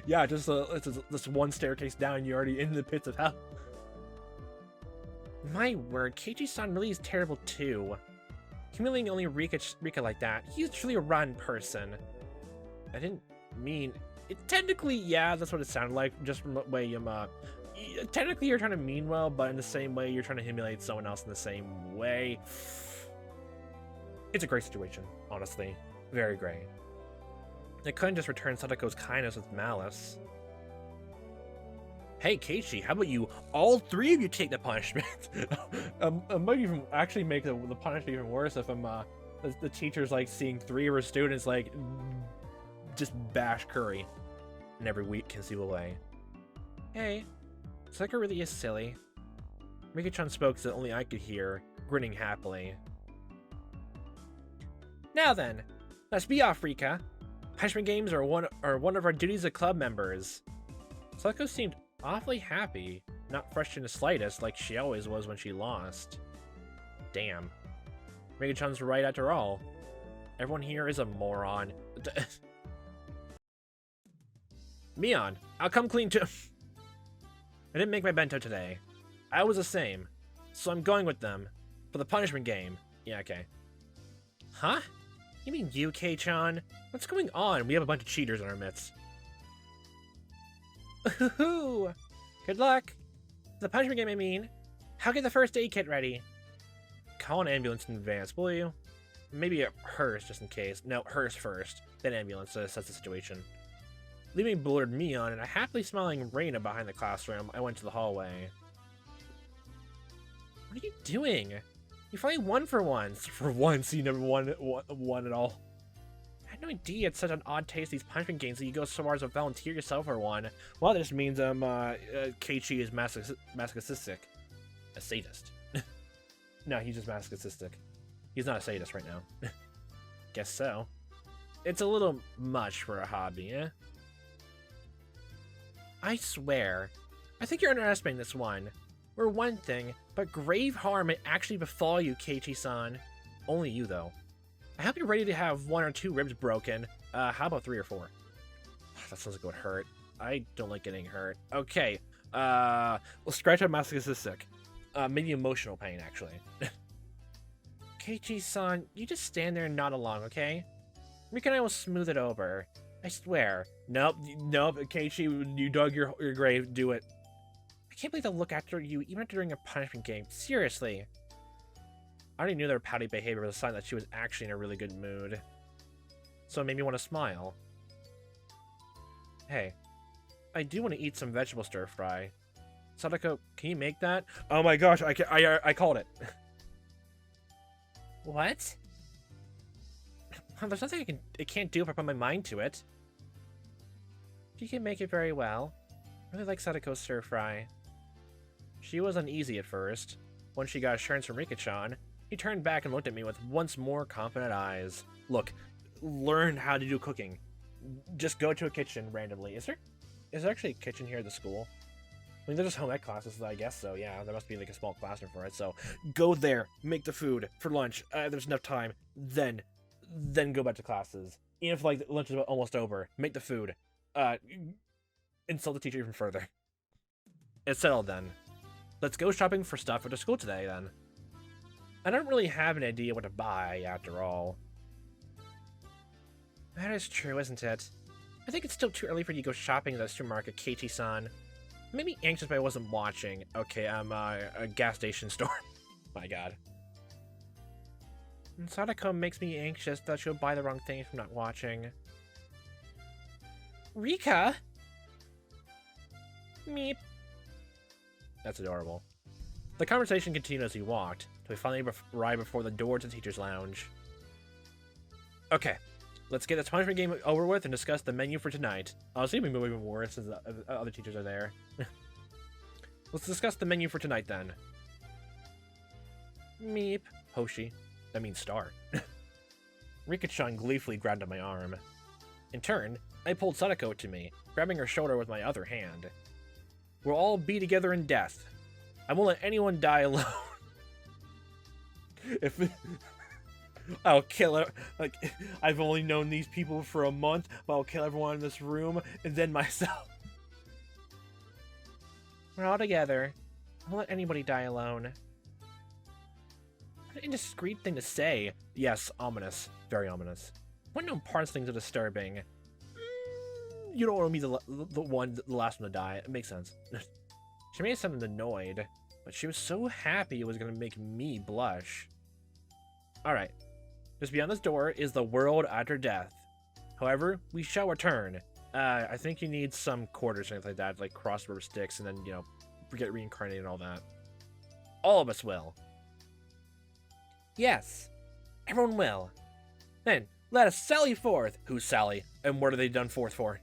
Yeah, just this one staircase down, you're already in the pits of hell. My word, Keiichi-san really is terrible too. Humiliating only Rika like that. He's truly a rotten person. I didn't mean it. Technically, yeah, that's what it sounded like. Just from the way you technically you're trying to mean well, but in the same way you're trying to humiliate someone else in the same way. It's a great situation, honestly. Very great. I couldn't just return Sadako's kindness with malice. Hey, Keiichi, how about you, all 3 of you take the punishment? I might even actually make the punishment even worse if the teacher's like seeing 3 of her students like just bash Curry in every week conceivable way. Hey, Sadako really is silly. Rika-chan spoke so that only I could hear, grinning happily. Now then, let's be off, Rika. Punishment games are one of our duties as club members. Sadako seemed awfully happy, not frustrated in the slightest like she always was when she lost. Damn. Rika-chan's right after all. Everyone here is a moron. Mion, I'll come clean too. I didn't make my bento today. I was the same, so I'm going with them for the punishment game. Yeah, okay. Huh? You mean you, Kei-chan? What's going on? We have a bunch of cheaters in our midst. Ooh, good luck. The punishment game, I mean. I'll get the first aid kit ready. Call an ambulance in advance, will you? Maybe a hearse, just in case. No, hearse first, then ambulance to assess the situation. Leaving bewildered Mion and a happily smiling Reina behind the classroom, I went to the hallway. What are you doing? You finally won for once. For once, you never won at all. I had no idea it's such an odd taste, these punishment games, that you go so far as to volunteer yourself for one. Well, that just means Keiichi is masochistic. A sadist. No, he's just masochistic. He's not a sadist right now. Guess so. It's a little much for a hobby, eh? I swear. I think you're underestimating this one. We're one thing, but grave harm may actually befall you, Keiichi-san. Only you, though. I hope you're ready to have 1 or 2 ribs broken. How about 3 or 4? That sounds like it would hurt. I don't like getting hurt. Okay. Well, scratch out masochistic. Maybe emotional pain, actually. Keiichi-san, you just stand there and nod along, okay? Rika and I will smooth it over. I swear. Nope, Keiichi, you dug your grave. Do it. I can't believe they'll look after you even during a punishment game. Seriously. I already knew their pouty behavior was a sign that she was actually in a really good mood. So it made me want to smile. Hey, I do want to eat some vegetable stir-fry. Sadako, can you make that? Oh my gosh, I called it. What? There's nothing it can't do if I put my mind to it. You can make it very well. I really like Sadako's stir-fry. She was uneasy at first. Once she got assurance from Rika-chan, he turned back and looked at me with once more confident eyes. Look, learn how to do cooking. Just go to a kitchen randomly. Is there actually a kitchen here at the school? I mean, there's just home ec classes, I guess, so yeah, there must be like a small classroom for it. So go there, make the food for lunch. There's enough time. Then go back to classes. Even if like lunch is almost over, make the food. Insult the teacher even further. It's settled then. Let's go shopping for stuff for the school today then. I don't really have an idea what to buy after all. That is true, isn't it? I think it's still too early for you to go shopping at the supermarket, Keiichi-san. It made me anxious, but I wasn't watching. Okay, I'm a gas station store. My god. And Sadako makes me anxious that she'll buy the wrong thing if I'm not watching. Rika? Meep. That's adorable. The conversation continued as we walked, till we finally arrived before the door to the teacher's lounge. Okay, let's get this punishment game over with and discuss the menu for tonight. Honestly, we move even worse since the other teachers are there. Let's discuss the menu for tonight then. Meep. Hoshi. That means star. Rika-chan gleefully grabbed at my arm. In turn, I pulled Sadako to me, grabbing her shoulder with my other hand. We'll all be together in death. I won't let anyone die alone. I'll kill it. Like, I've only known these people for a month, but I'll kill everyone in this room and then myself. We're all together. I won't let anybody die alone. What an indiscreet thing to say. Yes, ominous. Very ominous. What no parts things are disturbing. You don't want to be the last one to die. It makes sense. She may have sounded annoyed, but she was so happy it was going to make me blush. Alright. Just beyond this door is the world after death. However, we shall return. I think you need some quarters or anything like that, like crossbow sticks, and then, you know, get reincarnated and all that. All of us will. Yes, everyone will. Then, let us sally forth. Who's Sally? And what are they done forth for?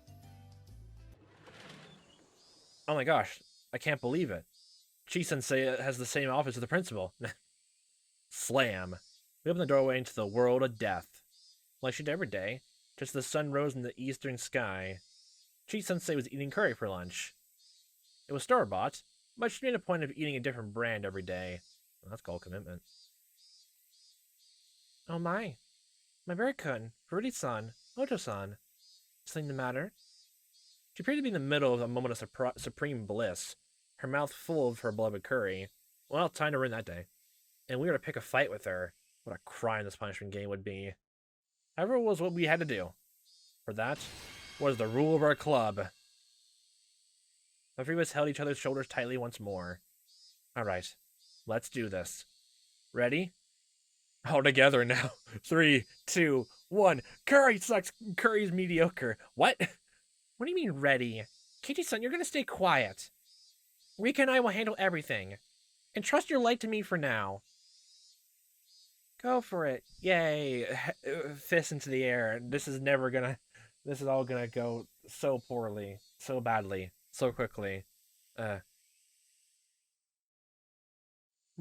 Oh my gosh, I can't believe it. Chi-sensei has the same office as the principal. Slam. We open the doorway into the world of death. Like she did every day, just as the sun rose in the eastern sky. Chi-sensei was eating curry for lunch. It was store-bought, but she made a point of eating a different brand every day. Well, that's called commitment. Oh my. Maebara-kun, Furudi-san, Oto-san. Something the matter? She appeared to be in the middle of a moment of supreme bliss, her mouth full of her beloved curry. Well, time to ruin that day. And we were to pick a fight with her. What a crime this punishment game would be. However, it was what we had to do. For that was the rule of our club. The three of us held each other's shoulders tightly once more. Alright, let's do this. Ready? All together now. 3, 2, 1. Curry sucks. Curry's mediocre. What? What do you mean, ready? Keiichi-san, you're gonna stay quiet. Rika and I will handle everything. And trust your light to me for now. Go for it. Yay. Fist into the air. This is all gonna go so poorly. So badly. So quickly. What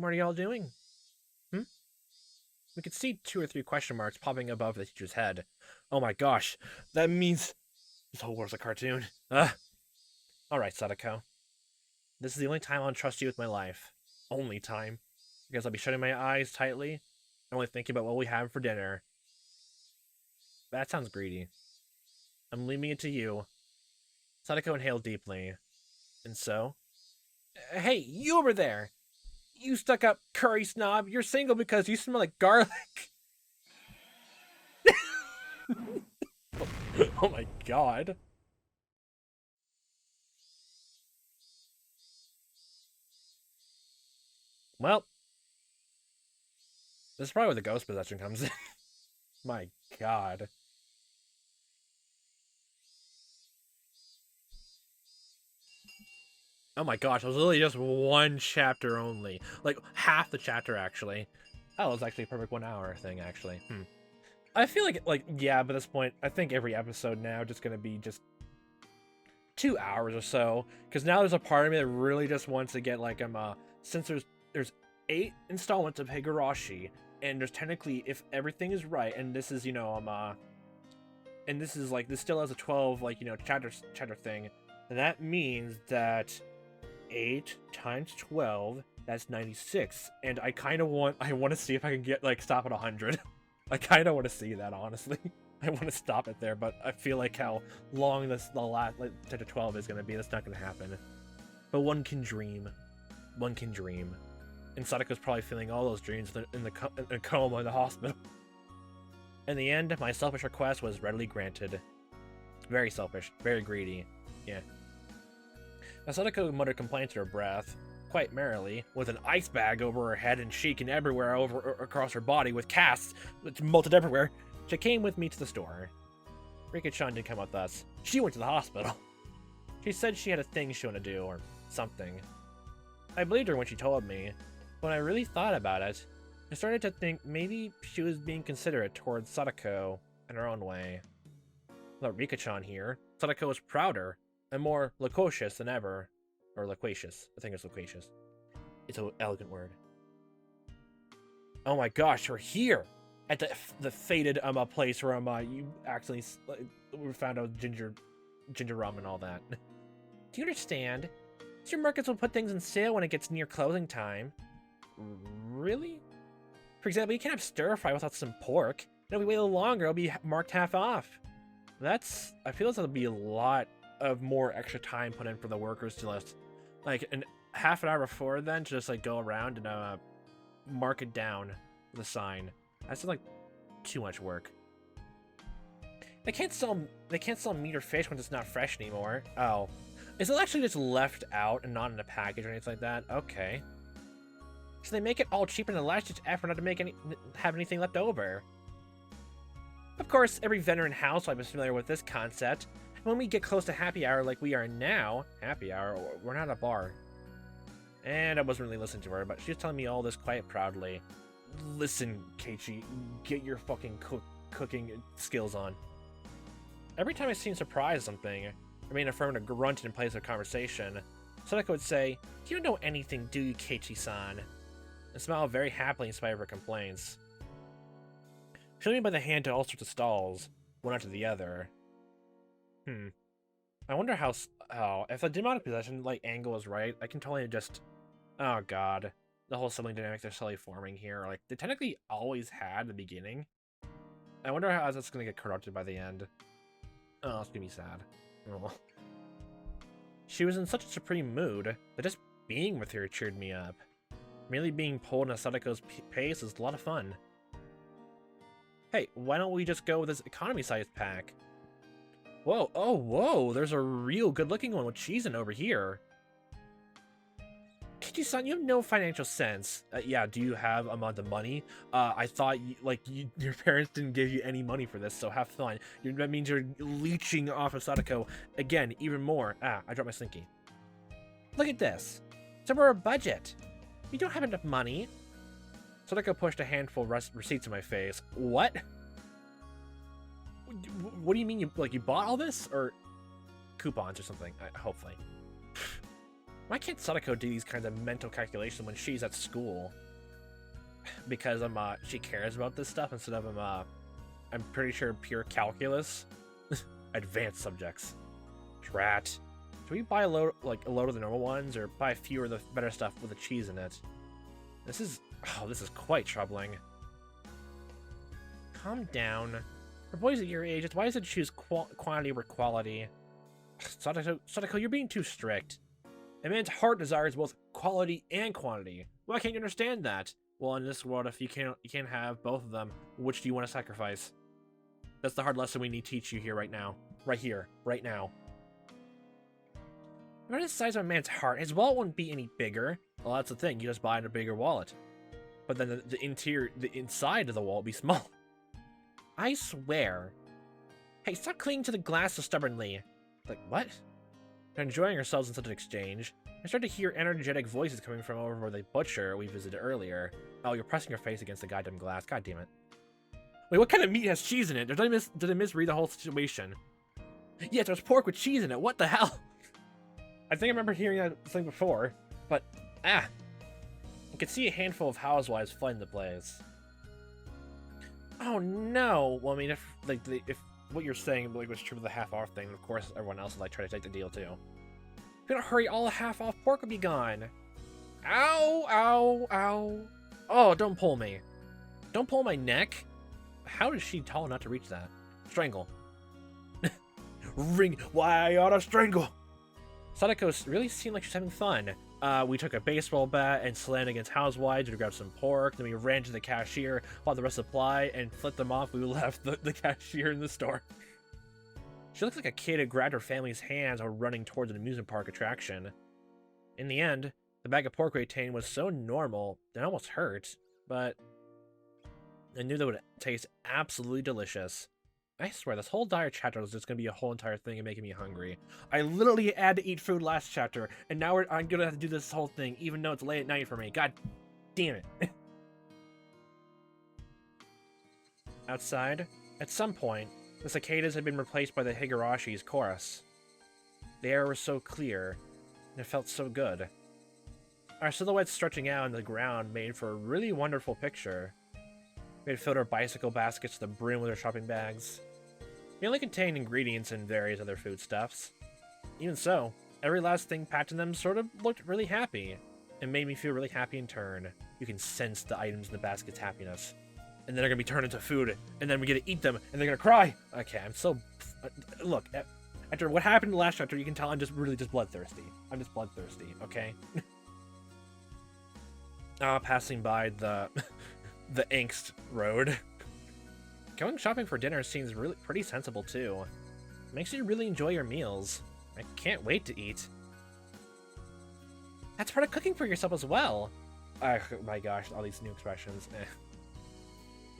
are y'all doing? We could see 2 or 3 question marks popping above the teacher's head. Oh my gosh. That means this whole world's a cartoon. Alright, Sadako. This is the only time I'll trust you with my life. Only time. Because I'll be shutting my eyes tightly. only thinking about what we have for dinner. That sounds greedy. I'm leaving it to you. Sadako inhaled deeply. And so? Hey, you over there! You stuck-up curry snob! You're single because you smell like garlic! Oh my god. Well, this is probably where the ghost possession comes in. My god. Oh my gosh, it was literally just one chapter only. Like, half the chapter, actually. Oh, it was actually a perfect 1 hour thing, actually. I feel like, yeah, by this point, I think every episode now just gonna be just 2 hours or so. Because now there's a part of me that really just wants to get, like, since there's 8 installments of Higurashi, and there's technically, if everything is right, and this is, you know, and this is, like, this still has a 12, like, you know, chapter thing, and that means that 8 times 12, that's 96, and I want to see if I can get, like, stop at 100. I kind of want to see that, honestly. I want to stop it there, but I feel like how long the last, like, chapter 12 is going to be, that's not going to happen. But one can dream. One can dream. And Sadako's probably feeling all those dreams in a coma in the hospital. In the end, my selfish request was readily granted. Very selfish. Very greedy. Yeah. Now, Sadako muttered complaints to her breath, quite merrily, with an ice bag over her head and cheek and everywhere across her body with casts which melted everywhere. She came with me to the store. Rika-chan didn't come with us. She went to the hospital. She said she had a thing she wanted to do, or something. I believed her when she told me. When I really thought about it, I started to think maybe she was being considerate towards Sadako in her own way. Without Rika-chan here, Sadako was prouder and more loquacious than ever. Or loquacious. I think it's loquacious. It's an elegant word. Oh my gosh, we're here! At the fated place where you actually found out ginger rum and all that. Do you understand? Your markets will put things on sale when it gets near closing time. Really? For example, you can't have stir fry without some pork. And if we wait a little longer, it'll be marked half off. I feel like that'll be a lot of more extra time put in for the workers to just, like, half an hour before then to just, like, go around and mark it down with a sign. That's like too much work. They can't sell meat or fish when it's not fresh anymore. Oh. Is it actually just left out and not in a package or anything like that? Okay. So they make it all cheaper than the last ditch effort not to have anything left over. Of course, every vendor and housewife is familiar with this concept. When we get close to happy hour like we are now, happy hour, we're not a bar. And I wasn't really listening to her, but she was telling me all this quite proudly. Listen, Keiichi, get your fucking cooking skills on. Every time I seemed surprised at something, or made a firm to grunt in place of conversation, Sadako would say, "You don't know anything, do you, Keiichi-san?" and smile very happily in spite of her complaints. She led me by the hand to all sorts of stalls, one after the other. I wonder how if the demonic possession, like, angle is right, I can totally just... Oh god. The whole sibling dynamic they're slowly forming here, like, they technically always had in the beginning. I wonder how that's gonna get corrupted by the end. Oh, it's gonna be sad. Oh. She was in such a supreme mood that just being with her cheered me up. Merely being pulled in Sadako's pace is a lot of fun. Hey, why don't we just go with this economy-sized pack? Whoa, oh, whoa, there's a real good-looking one with cheese in over here. Keiichi-san, you have no financial sense. Yeah, do you have the money? I thought, your parents didn't give you any money for this, so have fun. That means you're leeching off of Sadako again, even more. Ah, I dropped my slinky. Look at this. It's over our budget. We don't have enough money. Sadako pushed a handful of receipts in my face. What? What do you mean you bought all this? Or coupons or something, hopefully. Why can't Sadako do these kinds of mental calculations when she's at school? Because she cares about this stuff instead of I'm pretty sure pure calculus. Advanced subjects. Drat. Should we buy a load of the normal ones or buy fewer of the better stuff with the cheese in it? This is quite troubling. calm down. For boys at your age, it's wise to choose quantity over quality. Sadako, you're being too strict. A man's heart desires both quality and quantity. Why can't you understand that? Well, in this world, if you can't have both of them, which do you want to sacrifice? That's the hard lesson we need to teach you here right now. Right here, right now. What is the size of a man's heart? His wallet wouldn't be any bigger. Well, that's the thing. You just buy a bigger wallet. But then the inside of the wallet would be small. I swear. Hey, stop clinging to the glass so stubbornly. Like, what? They're enjoying ourselves in such an exchange. I started to hear energetic voices coming from over the butcher we visited earlier. Oh, you're pressing your face against the goddamn glass. God damn it. Wait, what kind of meat has cheese in it? Did I misread the whole situation? Yes, there's pork with cheese in it. What the hell? I think I remember hearing that thing before, but you could see a handful of housewives flooding the place. Oh no! Well, I mean, if what you're saying was true of the half-off thing, of course everyone else would try to take the deal too. If you don't hurry, all the half-off pork will be gone. Ow! Ow! Ow! Oh, don't pull me! Don't pull my neck! How is she tall enough to reach that? Strangle. Ring! Why I oughta strangle! Sadako really seemed like she's having fun. We took a baseball bat and slammed against housewives to grab some pork. Then we ran to the cashier, bought the rest of the supply, and flipped them off. We left the cashier in the store. She looked like a kid who grabbed her family's hands while running towards an amusement park attraction. In the end, the bag of pork we obtained was so normal that it almost hurt, but I knew that it would taste absolutely delicious. I swear, this whole dire chapter was just going to be a whole entire thing and making me hungry. I literally had to eat food last chapter, and now I'm going to have to do this whole thing, even though it's late at night for me. God damn it. Outside, at some point, the cicadas had been replaced by the Higurashi's chorus. The air was so clear, and it felt so good. Our silhouettes stretching out on the ground made for a really wonderful picture. We had filled our bicycle baskets to the brim with our shopping bags. We only contained ingredients and various other foodstuffs. Even so, every last thing packed in them sort of looked really happy, and made me feel really happy in turn. You can sense the items in the basket's happiness. And then they're gonna be turned into food, and then we get to eat them, and they're gonna cry! Okay, I'm so... Look, after what happened in the last chapter, you can tell I'm just really bloodthirsty. I'm just bloodthirsty, okay? Passing by the... the angst road. Going shopping for dinner seems really pretty sensible too. Makes you really enjoy your meals. I can't wait to eat. That's part of cooking for yourself as well. Oh my gosh, all these new expressions.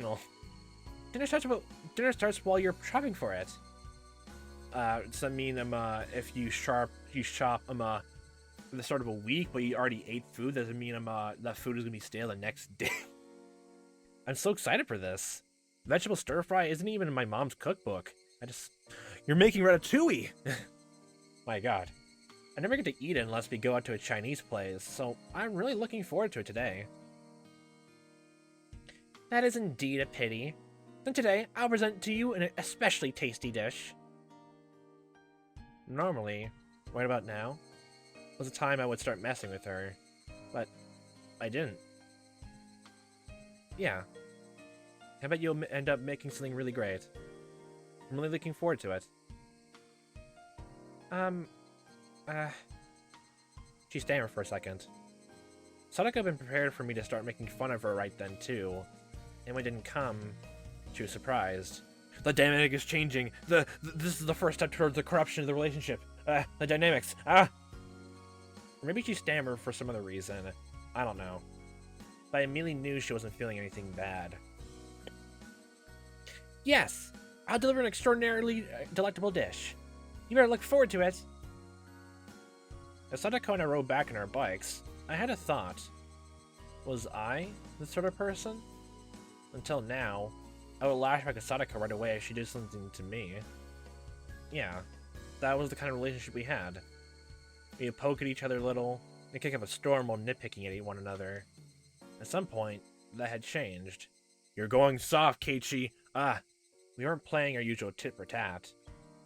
No. Dinner starts while you're shopping for it. Does that mean if you shop for the start of a week, but you already ate food? Does it mean that food is gonna be stale the next day? I'm so excited for this. Vegetable stir fry isn't even in my mom's cookbook. You're making ratatouille! My god. I never get to eat it unless we go out to a Chinese place, so I'm really looking forward to it today. That is indeed a pity. Then today, I'll present to you an especially tasty dish. Normally, right about now, was the time I would start messing with her, but I didn't. Yeah. I bet you'll end up making something really great. I'm really looking forward to it. She stammered for a second. Sadako had been prepared for me to start making fun of her right then, too. And when it didn't come, she was surprised. The dynamic is changing. This is the first step towards the corruption of the relationship. The dynamics. Or maybe she stammered for some other reason. I don't know. But I immediately knew she wasn't feeling anything bad. Yes! I'll deliver an extraordinarily delectable dish. You better look forward to it. As Sadako and I rode back on our bikes, I had a thought. Was I the sort of person? Until now, I would lash back at Sadako right away if she did something to me. Yeah, that was the kind of relationship we had. We would poke at each other a little, and kick up a storm while nitpicking at one another. At some point, that had changed. You're going soft, Keiichi. We weren't playing our usual tit for tat.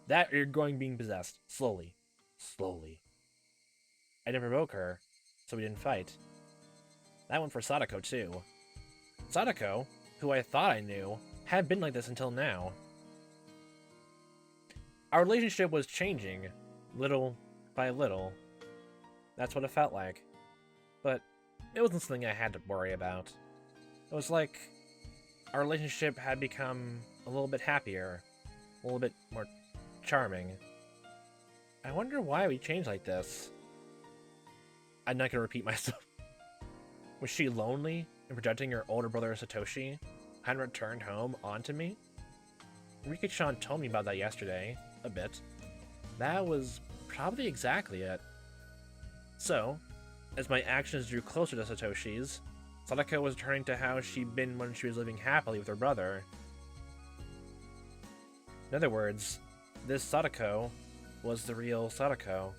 That you're going being possessed. Slowly. Slowly. I didn't provoke her, so we didn't fight. That went for Sadako, too. Sadako, who I thought I knew, had been like this until now. Our relationship was changing, little by little. That's what it felt like. But it wasn't something I had to worry about. It was like our relationship had become a little bit happier, a little bit more charming. I wonder why we changed like this. I'm not gonna repeat myself. Was she lonely and projecting her older brother Satoshi hadn't returned home onto me? Rika-chan told me about that yesterday, a bit. That was probably exactly it. So, as my actions drew closer to Satoshi's, Sadako was returning to how she'd been when she was living happily with her brother. In other words, this Sadako was the real Sadako.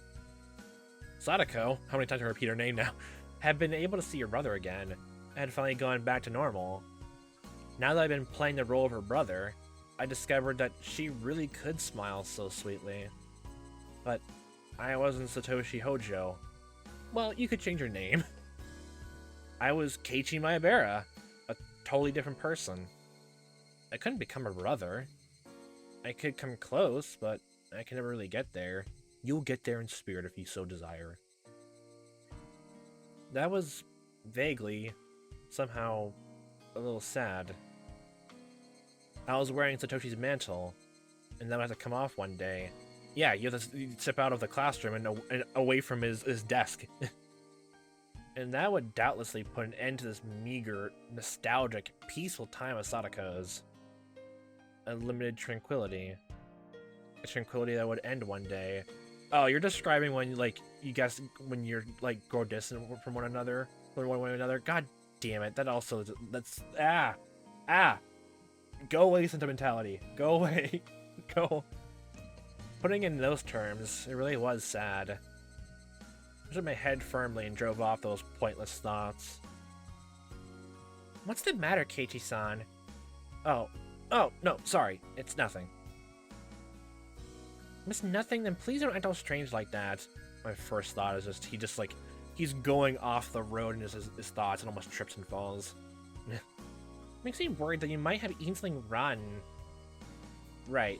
Sadako, how many times I repeat her name now, had been able to see her brother again, and had finally gone back to normal. Now that I've been playing the role of her brother, I discovered that she really could smile so sweetly. But I wasn't Satoshi Hojo. Well, you could change your name. I was Keiichi Maebara, a totally different person. I couldn't become her brother. I could come close, but I can never really get there. You'll get there in spirit if you so desire. That was vaguely, somehow, a little sad. I was wearing Satoshi's mantle, and then I had to come off one day. Yeah, you have to step out of the classroom and away from his desk. And that would doubtlessly put an end to this meager, nostalgic, peaceful time of Sadako's. A limited tranquility. A tranquility that would end one day. Oh, you're describing when, like, you guys, when you're, like, grow distant from one another? God damn it, that also, that's, Go away, sentimentality. Go away. Go. Putting in those terms, it really was sad. I took my head firmly and drove off those pointless thoughts. What's the matter, Keiichi-san? Oh, no, sorry. It's nothing. Miss Nothing, then please don't act all strange like that. My first thought is just, he's going off the road in his thoughts and almost trips and falls. Makes me worried that you might have eaten something rotten. Right.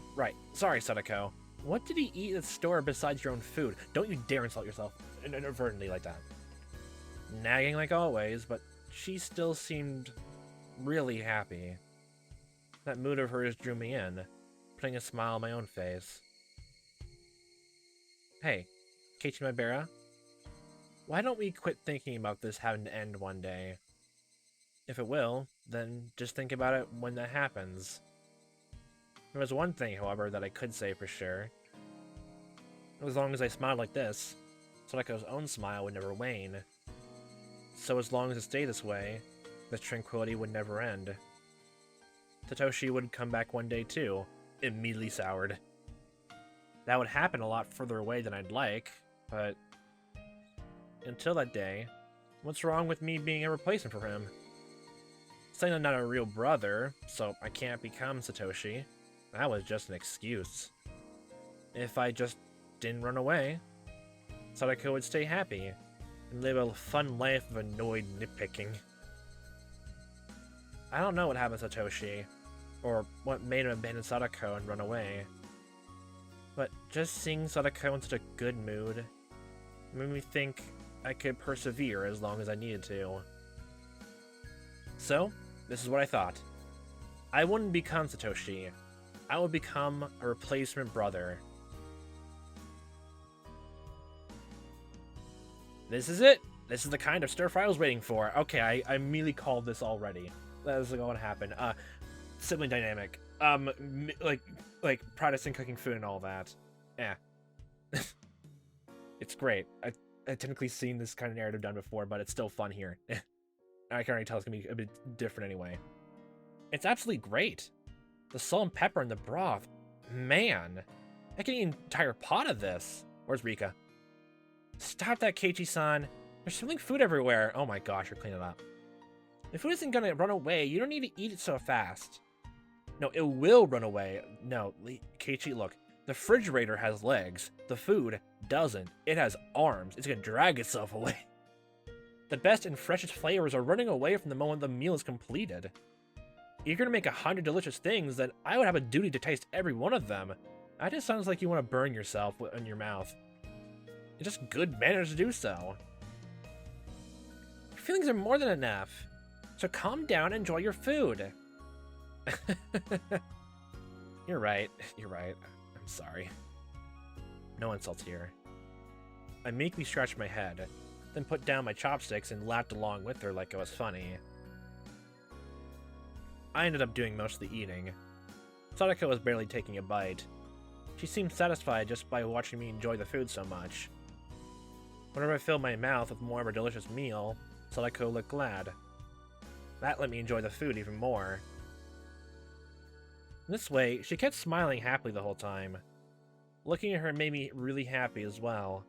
Sorry, Sadako. What did he eat at the store besides your own food? Don't you dare insult yourself inadvertently like that. Nagging like always, but she still seemed really happy. That mood of hers drew me in, putting a smile on my own face. Hey, Keiichi Maebara, why don't we quit thinking about this having to end one day? If it will, then just think about it when that happens. There was one thing, however, that I could say for sure. As long as I smiled like this, Sadako's own smile would never wane. So as long as it stayed this way, the tranquility would never end. Satoshi would come back one day too, immediately soured. That would happen a lot further away than I'd like, but until that day, what's wrong with me being a replacement for him? Saying I'm not a real brother, so I can't become Satoshi, that was just an excuse. If I just didn't run away, Sadako would stay happy and live a fun life of annoyed nitpicking. I don't know what happened to Satoshi, or what made him abandon Sadako and run away, but just seeing Sadako in such a good mood made me think I could persevere as long as I needed to. So, this is what I thought. I wouldn't become Satoshi. I would become a replacement brother. This is it! This is the kind of stir-fry I was waiting for. Okay, I immediately called this already. That is going to happen. Sibling dynamic. Like Protestant cooking food and all that. Yeah. It's great. I've technically seen this kind of narrative done before, but it's still fun here. I can already tell it's going to be a bit different anyway. It's absolutely great. The salt and pepper in the broth. Man. I can eat an entire pot of this. Where's Rika? Stop that, Keiichi-san. There's spilling food everywhere. Oh my gosh, you're cleaning up. The food isn't going to run away. You don't need to eat it so fast. No, it will run away. No, Keiichi, look. The refrigerator has legs. The food doesn't. It has arms. It's going to drag itself away. The best and freshest flavors are running away from the moment the meal is completed. you're gonna make 100 delicious things, then I would have a duty to taste every one of them. That just sounds like you want to burn yourself in your mouth. It's just good manners to do so. Your feelings are more than enough. So calm down and enjoy your food. You're right. You're right. I'm sorry. No insults here. I meekly scratched my head, then put down my chopsticks and laughed along with her like it was funny. I ended up doing most of the eating. Sadako was barely taking a bite. She seemed satisfied just by watching me enjoy the food so much. Whenever I filled my mouth with more of a delicious meal, Sadako looked glad. That let me enjoy the food even more. This way, she kept smiling happily the whole time. Looking at her made me really happy as well.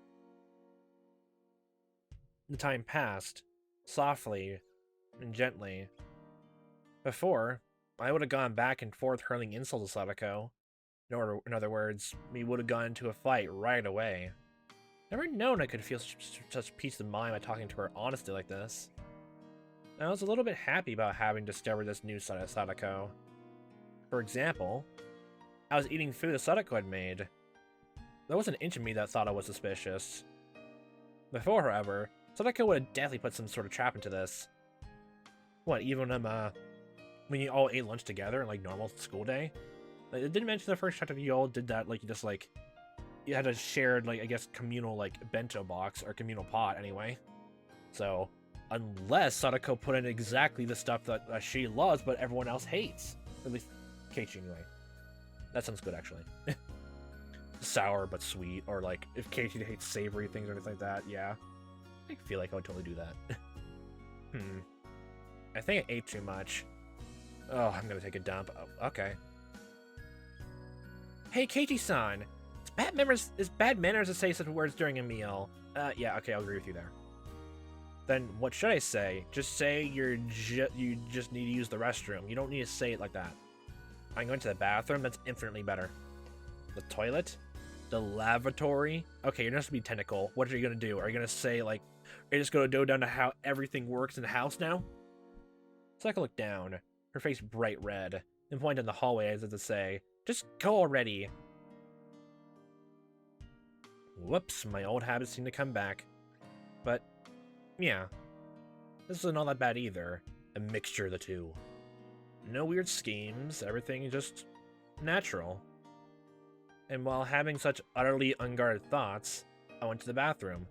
The time passed, softly and gently. Before, I would have gone back and forth hurling insults to Sadako. In other words, we would have gone into a fight right away. Never known I could feel such peace of mind by talking to her honestly like this. I was a little bit happy about having discovered this new side of Sadako. For example, I was eating food that Sadako had made. There was an inch of me that thought I was suspicious. Before, however, Sadako would have definitely put some sort of trap into this. What, even when you all ate lunch together in like normal school day? Like, it didn't mention the first chapter you all did that, like you had a shared, like, I guess, communal, like, bento box, or communal pot, anyway. So, unless Sadako put in exactly the stuff that she loves, but everyone else hates. At least, Keiichi, anyway. That sounds good, actually. Sour, but sweet, or, like, if Keiichi hates savory things or anything like that, yeah. I feel like I would totally do that. I think I ate too much. Oh, I'm gonna take a dump. Oh, okay. Hey, Keiichi-san! It's bad manners to say such words during a meal. Yeah, okay, I'll agree with you there. Then what should I say? Just say you just need to use the restroom. You don't need to say it like that. I'm going to the bathroom? That's infinitely better. The toilet? The lavatory? Okay, you're not supposed to be technical. What are you going to do? Are you going to say, like, are you just going to go down to how everything works in the house now? So I can look down, her face bright red, and point in the hallway as if to say, just go already. Whoops, my old habits seem to come back. But, yeah. This isn't all that bad either. A mixture of the two. No weird schemes, everything is just natural. And while having such utterly unguarded thoughts, I went to the bathroom.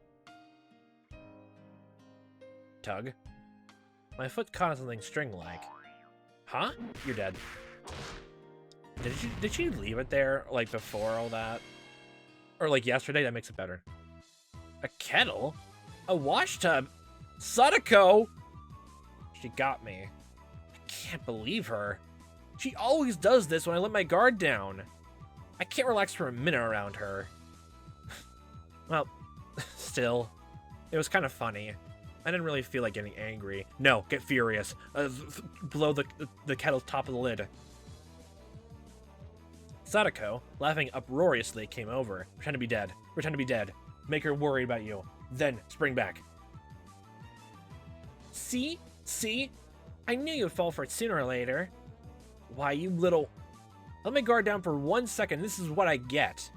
Tug. My foot caught on something string-like. Huh? You're dead. Did she leave it there, like, before all that? Or, like, yesterday? That makes it better. A kettle? A wash tub? Sadako! She got me. I can't believe her. She always does this when I let my guard down. I can't relax for a minute around her. Well, still, it was kind of funny. I didn't really feel like getting angry. No, get furious. Blow the kettle's top of the lid. Sadako, laughing uproariously, came over. Pretend to be dead. Pretend to be dead. Make her worried about you. Then, spring back. See? See? I knew you'd fall for it sooner or later. Why, you little... Let me guard down for 1 second. This is what I get.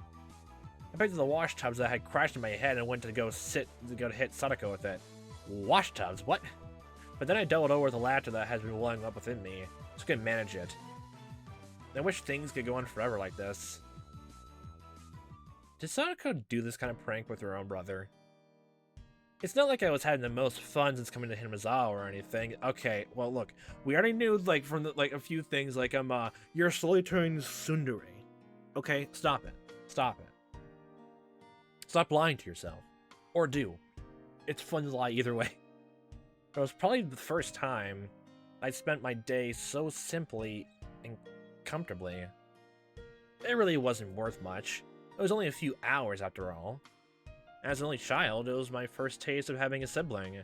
I picked up the wash tubs that had crashed in my head and went to go hit Sadako with it. Wash tubs? What? But then I doubled over the laughter that has been welling up within me. Just couldn't manage it. I wish things could go on forever like this. Did Sadako do this kind of prank with her own brother? It's not like I was having the most fun since coming to Hinamizawa or anything. Okay, well look, we already knew like from the, like a few things like you're slowly turning tsundere. Okay, stop it. Stop it. Stop lying to yourself. Or do. It's fun to lie either way. It was probably the first time I'd spent my day so simply and comfortably. It really wasn't worth much. It was only a few hours after all. As an only child, it was my first taste of having a sibling.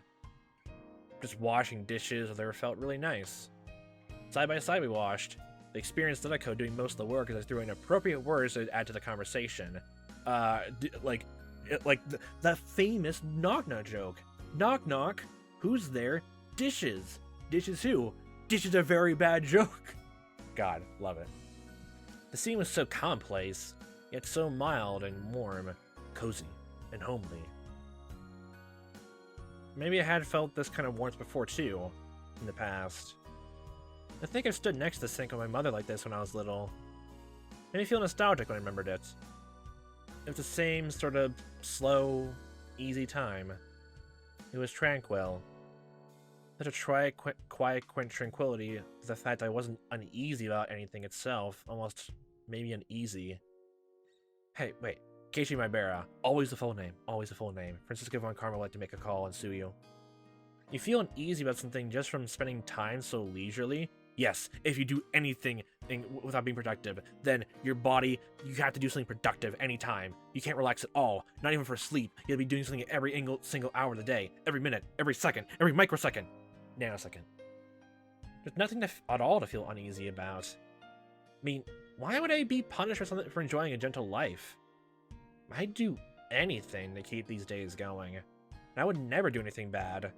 Just washing dishes with her felt really nice. Side by side we washed. The experience Sadako doing most of the work as I threw in appropriate words to add to the conversation. Like that famous knock-knock joke. Knock-knock. Who's there? Dishes. Dishes who? This is a very bad joke. God, love it. The scene was so commonplace, yet so mild and warm, cozy, and homely. Maybe I had felt this kind of warmth before too, in the past. I think I've stood next to the sink with my mother like this when I was little. Made me feel nostalgic when I remembered it. It was the same sort of slow, easy time. It was tranquil. Such a quiet tranquility is the fact that I wasn't uneasy about anything itself, almost maybe uneasy. Hey, wait. Keiichi Maebara. Always the full name. Always the full name. Francisco von Karma would like to make a call and sue you. You feel uneasy about something just from spending time so leisurely? Yes, if you do anything without being productive, then your body, you have to do something productive anytime. You can't relax at all, not even for sleep. You have to be doing something every single hour of the day, every minute, every second, every microsecond, nanosecond. There's nothing at all to feel uneasy about. I mean, why would I be punished for enjoying a gentle life? I'd do anything to keep these days going. And I would never do anything bad,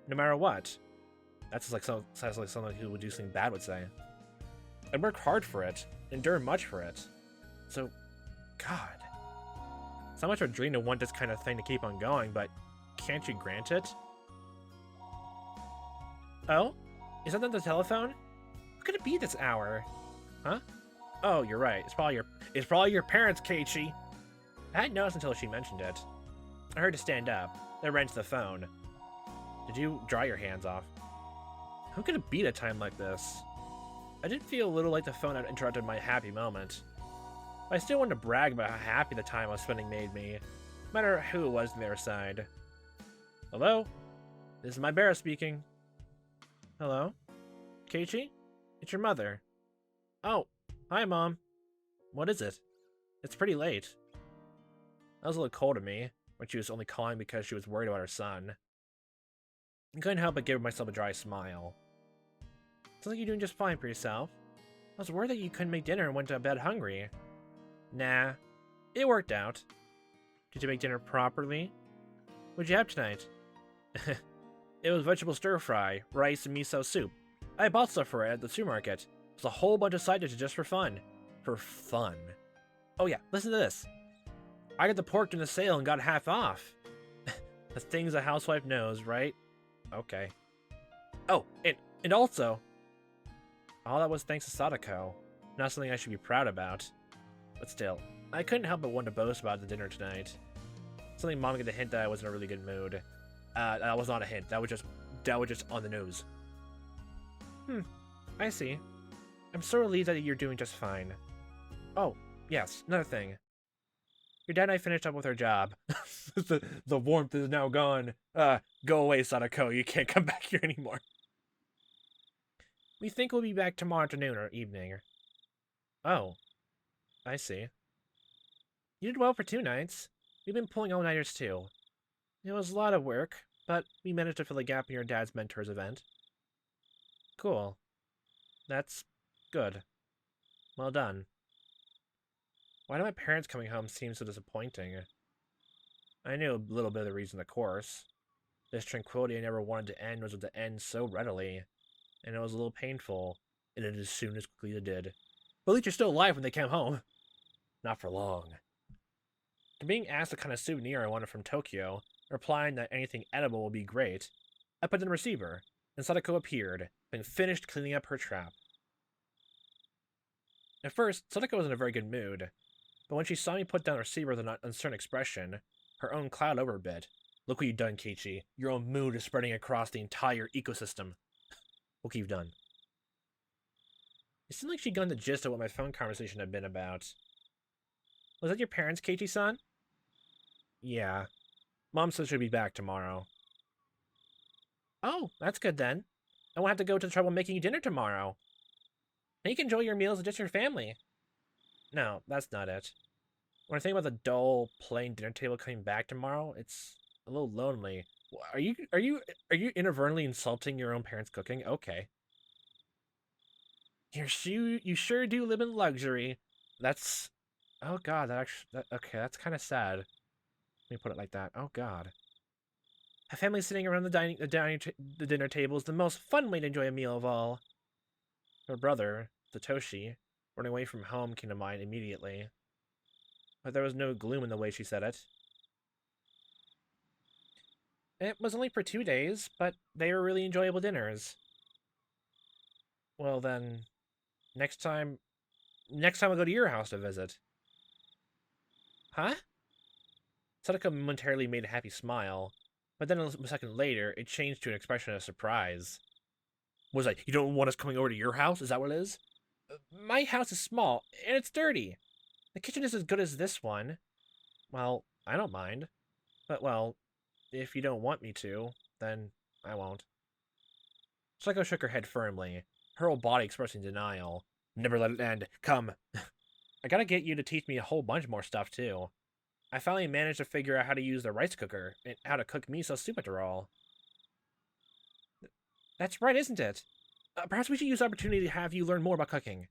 no matter what. That's like someone who would do something bad would say. I'd work hard for it, endure much for it. So, God. It's not much of a dream to want this kind of thing to keep on going, but can't you grant it? Oh? Is that on the telephone? What could it be this hour? Huh? Oh, you're right. It's probably your parents, Keiichi. I hadn't noticed until she mentioned it. I heard to stand up, then ran to the phone. Did you dry your hands off? Who could it be at a time like this? I did feel a little like the phone had interrupted my happy moment. But I still wanted to brag about how happy the time I was spending made me, no matter who it was on the other side. Hello? This is Maebara speaking. Hello? Keiichi? It's your mother. Oh, hi, Mom. What is it? It's pretty late. That was a little cold of me, when she was only calling because she was worried about her son. I couldn't help but give myself a dry smile. Sounds like you're doing just fine for yourself. I was worried that you couldn't make dinner and went to bed hungry. Nah, it worked out. Did you make dinner properly? What'd you have tonight? It was vegetable stir-fry, rice, and miso soup. I bought stuff for it at the supermarket. There's a whole bunch of side dishes just for fun. For fun. Oh yeah, listen to this. I got the pork in the sale and got half off. The things a housewife knows, right? Okay. Oh, and also, all that was thanks to Sadako. Not something I should be proud about. But still, I couldn't help but want to boast about the dinner tonight. Something Mom got the hint that I was in a really good mood. That was not a hint. That was just on the nose. I see. I'm so relieved that you're doing just fine. Oh, yes, another thing. Your dad and I finished up with our job. the warmth is now gone. Go away, Sadako. You can't come back here anymore. We think we'll be back tomorrow afternoon or evening. Oh, I see. You did well for 2 nights. We've been pulling all-nighters too. It was a lot of work, but we managed to fill a gap in your dad's mentor's event. Cool. That's good. Well done. Why do my parents coming home seem so disappointing? I knew a little bit of the reason, of course. This tranquility I never wanted to end was to end so readily, and it was a little painful, and it as soon as quickly it did. But at least you're still alive when they came home. Not for long. To being asked what kind of souvenir I wanted from Tokyo, replying that anything edible would be great, I put in the receiver, and Sadako appeared, and finished cleaning up her trap. At first, Sadako was in a very good mood, but when she saw me put down the receiver with an uncertain expression, her own clouded over a bit. Look what you've done, Keiichi. Your own mood is spreading across the entire ecosystem. Look what you've done. It seemed like she'd gotten the gist of what my phone conversation had been about. Was that your parents, Keiichi-san? Yeah. Mom says she'll be back tomorrow. Oh, that's good then. I won't have to go to the trouble of making you dinner tomorrow. And you can enjoy your meals with just your family. No, that's not it. When I think about the dull, plain dinner table coming back tomorrow, it's a little lonely. Are you inadvertently insulting your own parents' cooking? Okay. You sure do live in luxury. That's, oh god, okay, that's kind of sad. Let me put it like that. Oh god. A family sitting around the dinner table is the most fun way to enjoy a meal of all. Her brother, Satoshi, running away from home came to mind immediately. But there was no gloom in the way she said it. It was only for 2 days, but they were really enjoyable dinners. Well then, next time I'll go to your house to visit. Huh? Sadako momentarily made a happy smile, but then a second later, it changed to an expression of surprise. Was like, you don't want us coming over to your house? Is that what it is? My house is small, and it's dirty. The kitchen is as good as this one. Well, I don't mind. But, well, if you don't want me to, then I won't. Psycho shook her head firmly, her whole body expressing denial. Never let it end. Come. I gotta get you to teach me a whole bunch more stuff, too. I finally managed to figure out how to use the rice cooker, and how to cook miso soup after all. That's right, isn't it? Perhaps we should use the opportunity to have you learn more about cooking.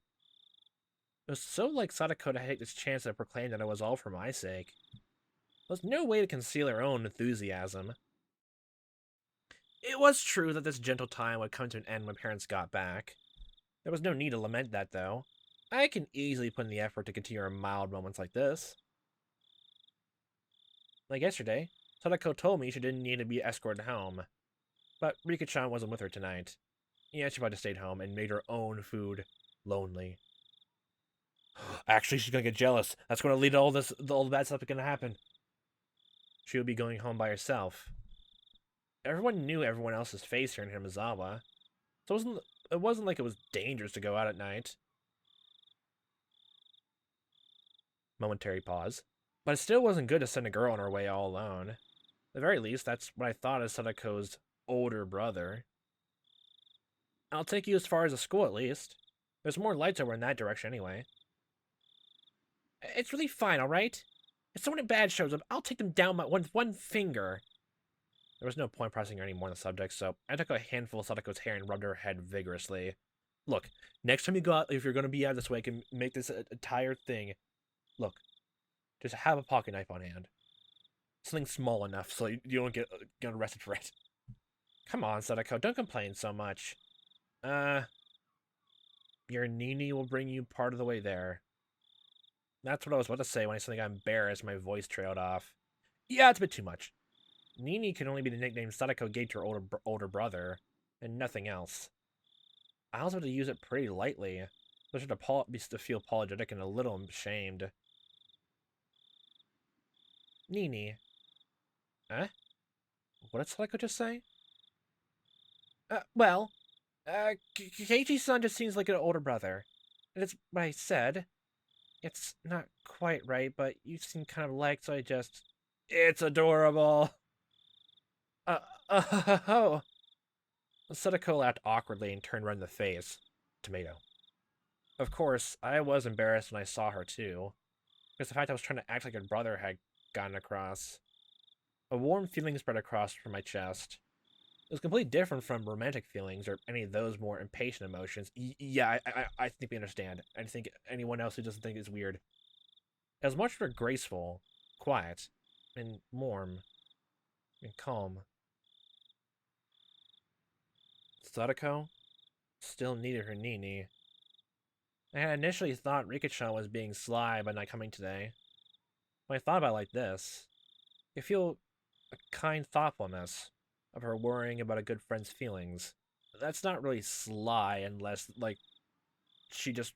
It was so like Sadako to take this chance to proclaim that it was all for my sake. There was no way to conceal her own enthusiasm. It was true that this gentle time would come to an end when parents got back. There was no need to lament that, though. I can easily put in the effort to continue our mild moments like this. Like yesterday, Sadako told me she didn't need to be escorted home. But Rika-chan wasn't with her tonight. Yeah, she probably stayed home and made her own food. Lonely. Actually, she's gonna get jealous. That's gonna lead to all the bad stuff that's gonna happen. She would be going home by herself. Everyone knew everyone else's face here in Hinamizawa, so it wasn't like it was dangerous to go out at night. Momentary pause. But it still wasn't good to send a girl on her way all alone. At the very least, that's what I thought of Sadako's older brother. I'll take you as far as the school, at least. There's more lights over in that direction anyway. It's really fine, alright? If someone bad shows up, I'll take them down with one finger. There was no point pressing her any more on the subject, so I took a handful of Sadako's hair and rubbed her head vigorously. Look, next time you go out, if you're going to be out this way, I can make this an entire thing. Look, just have a pocket knife on hand. Something small enough so you don't get arrested for it. Come on, Sadako, don't complain so much. Your Nini will bring you part of the way there. That's what I was about to say when I suddenly got embarrassed and my voice trailed off. Yeah, it's a bit too much. Nini can only be the nickname Sadako gave to her older brother, and nothing else. I also have to use it pretty lightly, so I should to feel apologetic and a little ashamed. Nini. Huh? What did Sadako just say? Keiichi's son just seems like an older brother. That's what I said. It's not quite right, but you seem kind of like, so I just... It's adorable! Oh. Sadako laughed awkwardly and turned red in the face. Tomato. Of course, I was embarrassed when I saw her, too. Because the fact I was trying to act like her brother had gotten across. A warm feeling spread across from my chest. It was completely different from romantic feelings or any of those more impatient emotions. Yeah, I think we understand. I think anyone else who doesn't think it's weird. It was much more graceful, quiet, and warm, and calm. Sadako still needed her Nini. I had initially thought Rika-chan was being sly by not coming today. When I thought about it like this, I feel a kind thoughtfulness of her worrying about a good friend's feelings. That's not really sly unless, like, she just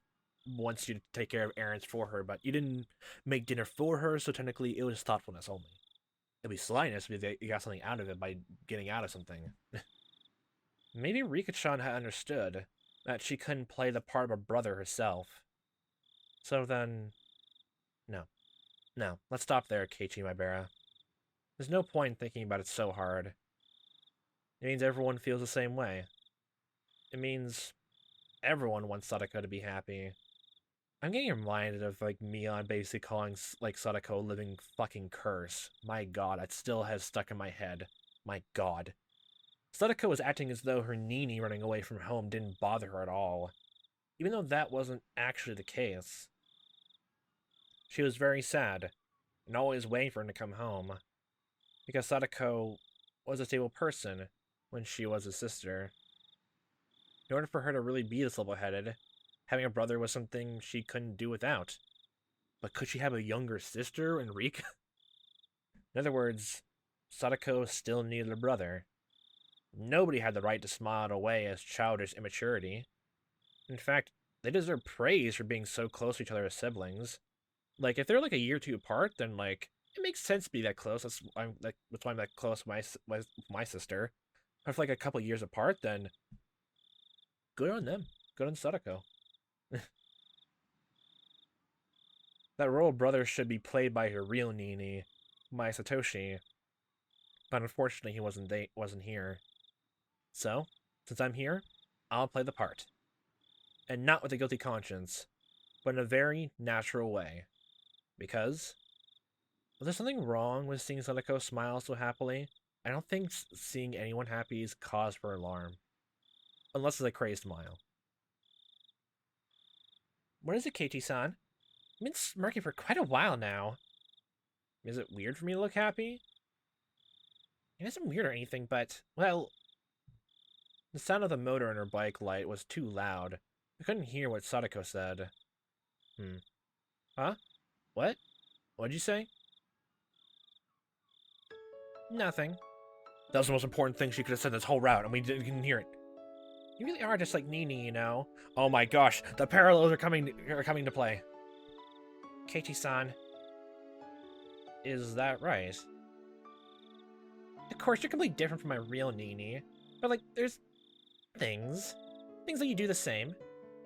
wants you to take care of errands for her, but you didn't make dinner for her, so technically it was thoughtfulness only. It'd be slyness because you got something out of it by getting out of something. Maybe Rika-chan had understood that she couldn't play the part of a brother herself. So then... No, let's stop there, Keiichi Maebara. There's no point in thinking about it so hard. It means everyone feels the same way. It means everyone wants Sadako to be happy. I'm getting reminded of, like, Mion basically calling, like, Sadako a living fucking curse. My god, that still has stuck in my head. My god. Sadako was acting as though her Nini running away from home didn't bother her at all, even though that wasn't actually the case. She was very sad, and always waiting for him to come home, because Sadako was a stable person when she was his sister. in order for her to really be this level-headed, having a brother was something she couldn't do without. But could she have a younger sister, Enrique? In other words, Sadako still needed a brother. Nobody had the right to smile it away as childish immaturity. In fact, they deserve praise for being so close to each other as siblings. Like, if they're like a year or two apart, then like it makes sense to be that close. That's why I'm that close with my sister. But if like a couple years apart, then good on them. Good on Sadako. That role of brother should be played by her real Nini, my Satoshi. But unfortunately, he wasn't here. So, since I'm here, I'll play the part. And not with a guilty conscience, but in a very natural way. Because, was there something wrong with seeing Sadako smile so happily? I don't think seeing anyone happy is cause for alarm. Unless it's a crazed smile. What is it, Keiichi-san? I've been smirking for quite a while now. Is it weird for me to look happy? It isn't weird or anything, but, well... The sound of the motor in her bike light was too loud. I couldn't hear what Sadako said. Huh? What? What'd you say? Nothing. That was the most important thing she could have said this whole route, and we didn't hear it. You really are just like Nini, you know? Oh my gosh, the parallels are coming to play. Keiichi-san. Is that right? Of course, you're completely different from my real Nini. But like, there's things that you do the same.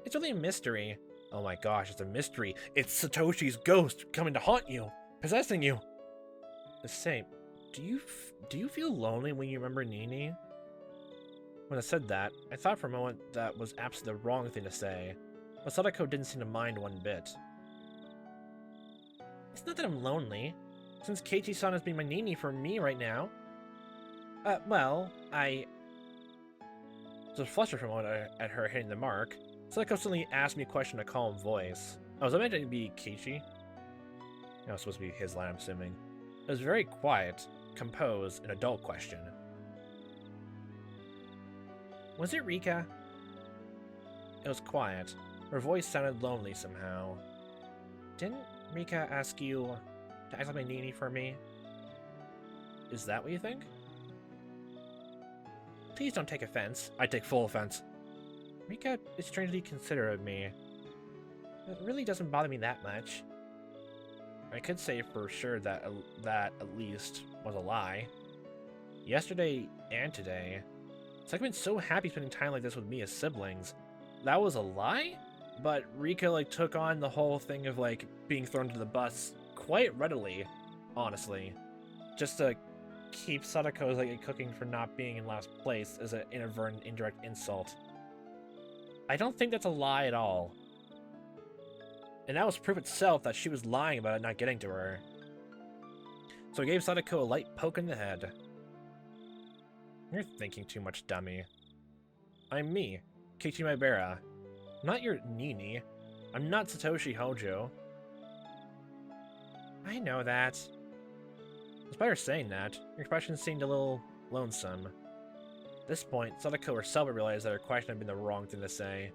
It's really a mystery. Oh my gosh, it's a mystery. It's Satoshi's ghost coming to haunt you, possessing you. The same. Do you feel lonely when you remember Nini? When I said that, I thought for a moment that was absolutely the wrong thing to say, but Sadako didn't seem to mind one bit. It's not that I'm lonely, since Keiichi-san has been my Nini for me right now. Well, I was flustered for a moment at her hitting the mark. Sadako suddenly asked me a question in a calm voice. I was imagining it to be Keiichi. That was supposed to be his line, I'm assuming. It was very quiet, composed, an adult question. Was it Rika? It was quiet. Her voice sounded lonely somehow. Didn't Rika ask you to act like my Nini for me? Is that what you think? Please don't take offense. I take full offense. Rika is strangely considerate of me. It really doesn't bother me that much. I could say for sure that at least was a lie. Yesterday and today, it's like I've been so happy spending time like this with me as siblings. That was a lie? But Rika like took on the whole thing of like being thrown to the bus quite readily, honestly. Just to keep Sadako's like cooking for not being in last place as an inadvertent indirect insult. I don't think that's a lie at all. And that was proof itself that she was lying about it not getting to her. So I gave Sadako a light poke in the head. You're thinking too much, dummy. I'm me, Keiichi Maebara. Not your Nini. I'm not Satoshi Hojo. I know that. Despite her saying that, your expression seemed a little lonesome. At this point, Sadako herself realized that her question had been the wrong thing to say.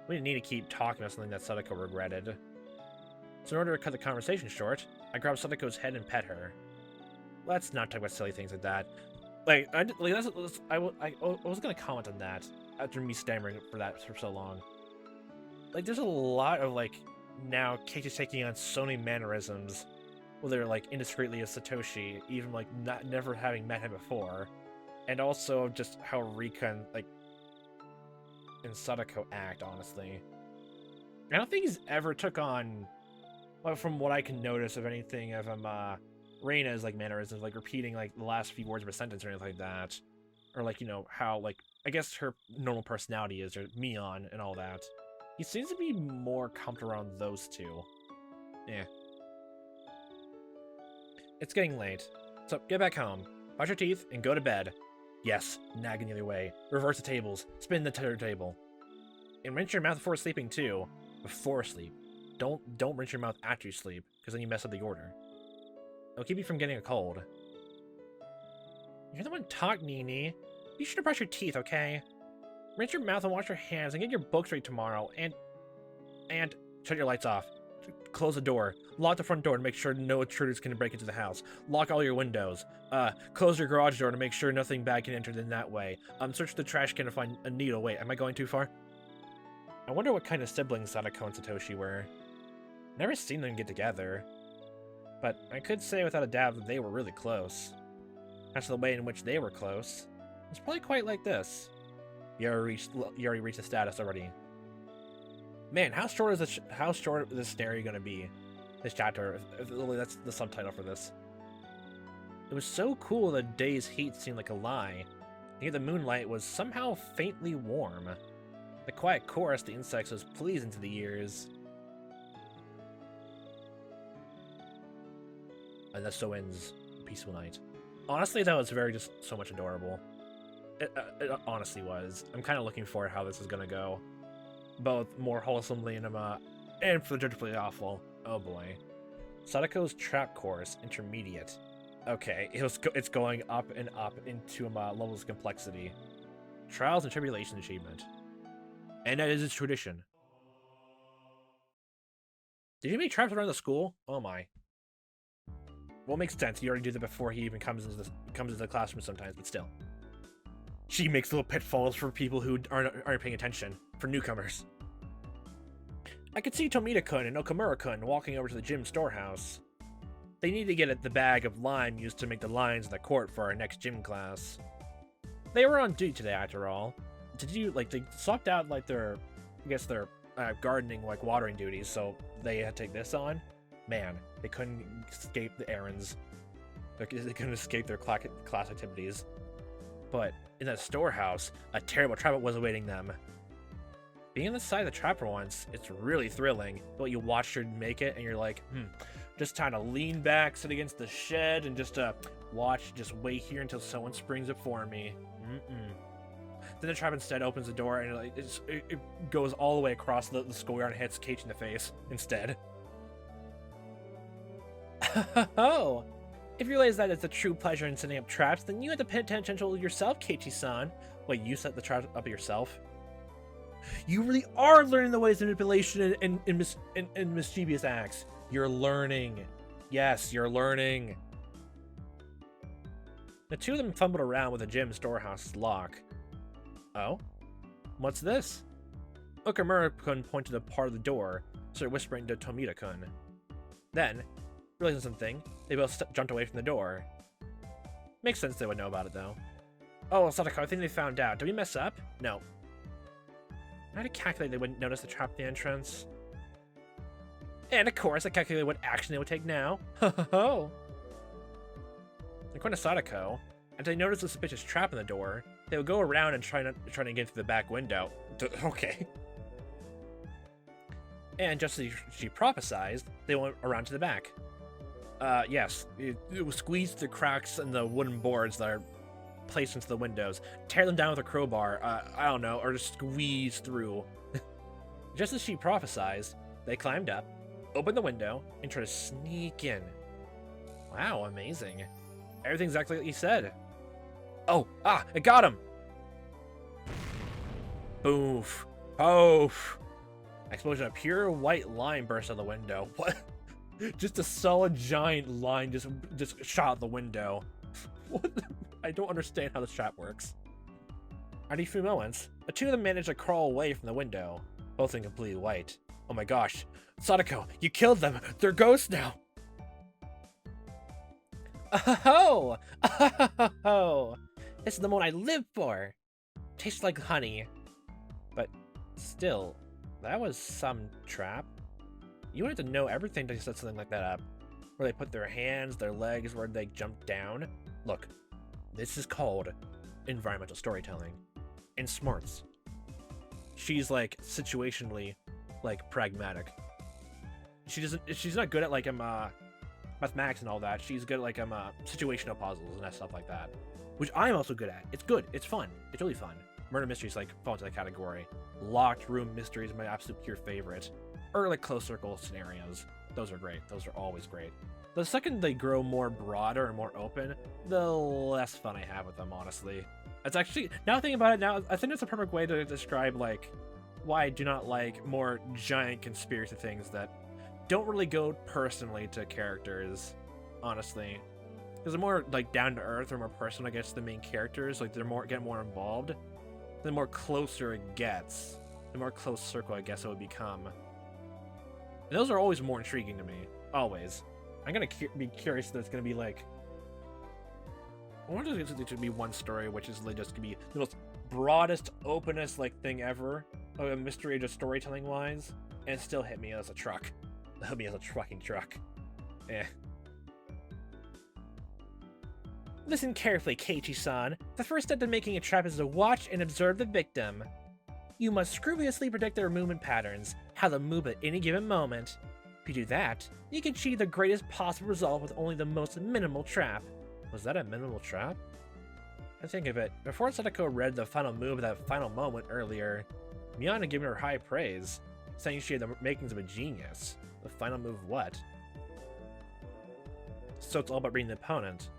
We didn't need to keep talking about something that Sadako regretted. So in order to cut the conversation short, I grabbed Sadako's head and pet her. Let's not talk about silly things like that. I was gonna comment on that after me stammering for that for so long. Like, there's a lot of now Keiichi's taking on so many mannerisms, whether indiscreetly as Satoshi, even never having met him before, and also just how Rika and Sadako act, honestly. I don't think he's ever took on, from what I can notice of anything of Reina's mannerisms, repeating the last few words of a sentence or anything like that, or how I guess her normal personality is, or Mion and all that. He seems to be more comfortable around those two. Yeah. It's getting late, so get back home, brush your teeth, and go to bed. Yes, nagging the other way. Reverse the tables. Spin the table. And rinse your mouth before sleeping too. Before sleep. Don't rinse your mouth after you sleep, because then you mess up the order. It'll keep you from getting a cold. You're the one talk, Nini. You should brush your teeth, okay? Rinse your mouth and wash your hands and get your books ready tomorrow. And shut your lights off. Close the door. Lock the front door to make sure no intruders can break into the house. Lock all your windows. Close your garage door to make sure nothing bad can enter in that way. Search the trash can to find a needle. Wait, am I going too far? I wonder what kind of siblings Sadako and Satoshi were. Never seen them get together. But I could say without a doubt that they were really close. As to the way in which they were close, it's probably quite like this. You already reached the status already. Man, how short is this scenario gonna be? This chapter, that's the subtitle for this. It was so cool the day's heat seemed like a lie. And yet the moonlight was somehow faintly warm. The quiet chorus the insects was pleasing to the ears. And that so ends a peaceful night. Honestly, that was just so much adorable. It honestly was. I'm kind of looking forward to how this is gonna go. Both more wholesomely and figuratively awful. Oh boy. Sadako's trap course, intermediate. Okay, it's going up and up into levels of complexity. Trials and Tribulation achievement. And that is its tradition. Did you make traps around the school? Oh my. Well, it makes sense. You already do that before he even comes into the classroom sometimes, but still. She makes little pitfalls for people who aren't paying attention, for newcomers. I could see Tomita-kun and Okamura-kun walking over to the gym storehouse. They need to get at the bag of lime used to make the lines in the court for our next gym class. They were on duty today, after all. They swapped out, their gardening, watering duties, so they had to take this on? Man, they couldn't escape the errands. They couldn't escape their class activities. But in that storehouse, a terrible trap was awaiting them. Being on the side of the trap for once, it's really thrilling. But you watch her make it, and you're like, just time to lean back, sit against the shed, and just wait here until someone springs it for me. Then the trap instead opens the door, and it goes all the way across the schoolyard and hits Keiichi in the face instead. Oh! If you realize that it's a true pleasure in setting up traps, then you have to pay attention to yourself, Keiichi-san. Wait, you set the trap up yourself? You really are learning the ways of manipulation and mischievous acts. You're learning. Yes, you're learning. The two of them fumbled around with the gym storehouse's lock. Oh? What's this? Okamura-kun pointed to the part of the door, started whispering to Tomita-kun. Then, realizing something, they both jumped away from the door. Makes sense they would know about it, though. Oh, Sadako, I think they found out. Did we mess up? No. I had to calculate they wouldn't notice the trap at the entrance. And of course, I calculated what action they would take now. Ho ho ho! According to Sadako, if they noticed a suspicious trap in the door, they would go around and try to get through the back window. Okay. And just as she prophesized, they went around to the back. Yes, it was squeezed through cracks in the wooden boards that are placed into the windows, tear them down with a crowbar, I don't know, or just squeeze through. Just as she prophesied, they climbed up, opened the window, and tried to sneak in. Wow, amazing. Everything's exactly what you said. Oh, I got him! Boof. Poof. Explosion of pure white line burst out the window. What? Just a solid giant line just shot out the window. What? I don't understand how this trap works. After a few moments, the two of them managed to crawl away from the window, both in completely white. Oh my gosh. Sadako, you killed them! They're ghosts now! Oh! Oh! This is the moment I live for! Tastes like honey. But still, that was some trap. You wanted to know everything to set something like that up. Where they put their hands, their legs, where they jump down. Look, this is called environmental storytelling. And smarts. She's situationally pragmatic. She's not good at mathematics and all that. She's good at situational puzzles and stuff like that. Which I'm also good at. It's good, it's fun, it's really fun. Murder mysteries fall into that category. Locked room mysteries are my absolute pure favorite. Or close circle scenarios. Those are great. Those are always great. The second they grow more broader and more open, the less fun I have with them, honestly. That's actually, now thinking about it now, I think that's a perfect way to describe, like, why I do not like more giant conspiracy things that don't really go personally to characters, honestly. Because they're more, like, down-to-earth or more personal, I guess, the main characters. Like, they're get more involved. The more closer it gets, the more close circle, I guess, it would become. And those are always more intriguing to me. Always. I'm gonna be curious if there's gonna be, like... I wonder if there's gonna be one story which is like just gonna be the most broadest, openest, like, thing ever. A mystery just storytelling-wise. And still hit me as a truck. Hit me as a trucking truck. Eh. Listen carefully, Keiichi-san. The first step to making a trap is to watch and observe the victim. You must scrupulously predict their movement patterns, how they'll move at any given moment. If you do that, you can achieve the greatest possible result with only the most minimal trap. Was that a minimal trap? I think of it. Before Sadako read the final move of that final moment earlier, Mion had given her high praise, saying she had the makings of a genius. The final move what? So it's all about reading the opponent.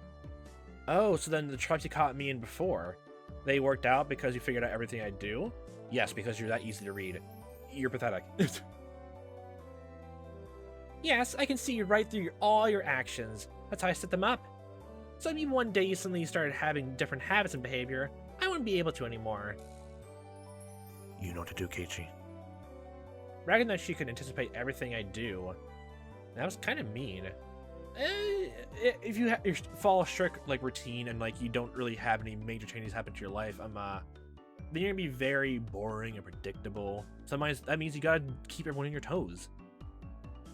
Oh, so then the traps you caught me in before, they worked out because you figured out everything I do? Yes, because you're that easy to read. You're pathetic. Yes, I can see right through all your actions. That's how I set them up. So if one day you suddenly started having different habits and behavior, I wouldn't be able to anymore. You know what to do, Keiichi. Bragging that she could anticipate everything I do. That was kind of mean. If you follow a strict, like, routine and, like, you don't really have any major changes happen to your life, then you're gonna be very boring and predictable. Sometimes that means you gotta keep everyone on your toes.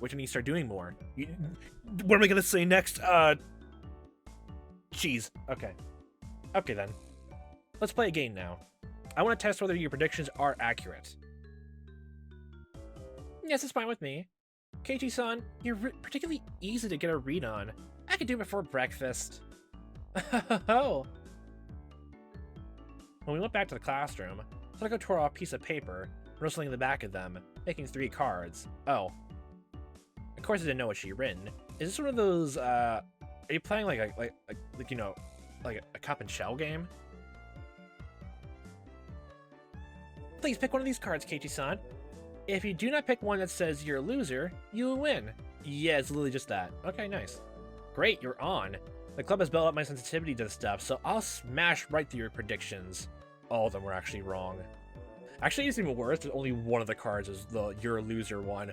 Which when you start doing more. What am I gonna say next? Cheese. Okay. Okay then. Let's play a game now. I want to test whether your predictions are accurate. Yes, it's fine with me. Keiichi-san, you're particularly easy to get a read on. I could do it before breakfast. Oh. When we went back to the classroom, Sadako tore off a piece of paper, rustling the back of them, making 3 cards. Oh. Of course I didn't know what she'd written. Is this one of those, are you playing like you know, like a cup and shell game? Please pick one of these cards, Keiichi-san. If you do not pick one that says you're a loser, you will win. Yeah, it's literally just that. Okay, nice. Great, you're on. The club has built up my sensitivity to this stuff, so I'll smash right through your predictions. All of them were actually wrong. Actually, it's even worse that only one of the cards is the you're a loser one.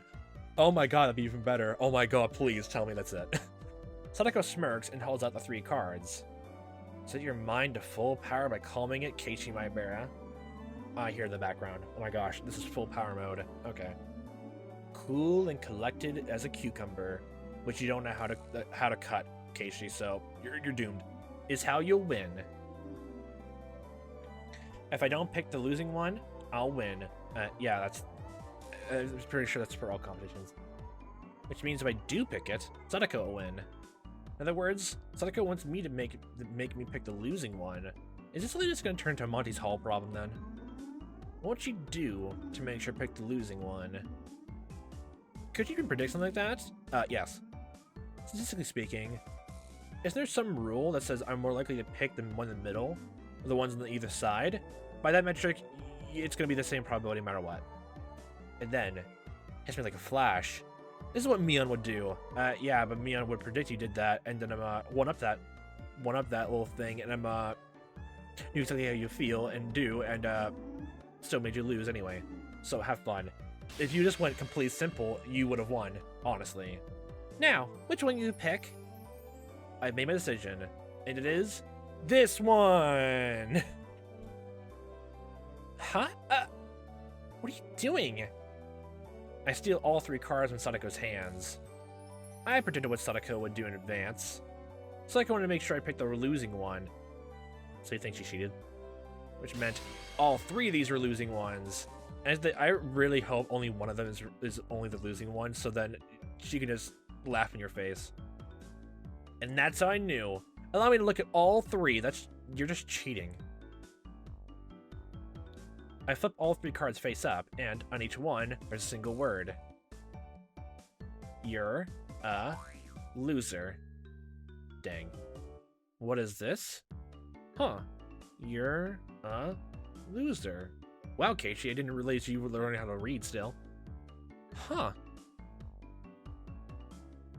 Oh my god, that'd be even better. Oh my god, please tell me that's it. Sadako smirks and holds out the 3 cards. Set your mind to full power by calming it, Keiichi Maebara. I hear in the background. Oh my gosh, this is full power mode. Okay. Cool and collected as a cucumber, which you don't know how to cut, Keiichi, so you're doomed. Is how you'll win. If I don't pick the losing one, I'll win. Yeah, that's... I'm pretty sure that's for all competitions. Which means if I do pick it, Sadako will win. In other words, Sadako wants me to make me pick the losing one. Is this really just going to turn into a Monty's Hall problem then? What would you do to make sure I pick the losing one? Could you even predict something like that? Yes. Statistically speaking, is there some rule that says I'm more likely to pick the one in the middle, or the ones on either side? By that metric, it's going to be the same probability no matter what. And then, hits me like a flash. This is what Mion would do. Yeah, but Mion would predict you did that, and then I'm one up that little thing, and I'm knew exactly how you feel and do, and still made you lose anyway. So have fun. If you just went completely simple, you would have won, honestly. Now, which one you pick? I've made my decision, and it is this one. Huh? What are you doing? I steal all 3 cards from Sadako's hands. I predicted what Sadako would do in advance. Sadako wanted to make sure I picked the losing one. So you think she cheated? Which meant all 3 of these were losing ones. And I really hope only one of them is only the losing one, so then she can just laugh in your face. And that's how I knew. Allow me to look at all 3. You're just cheating. I flip all 3 cards face up, and on each one, there's a single word. You're a loser. Dang. What is this? Huh. You're a loser. Wow, Keiichi, I didn't realize you were learning how to read still. Huh.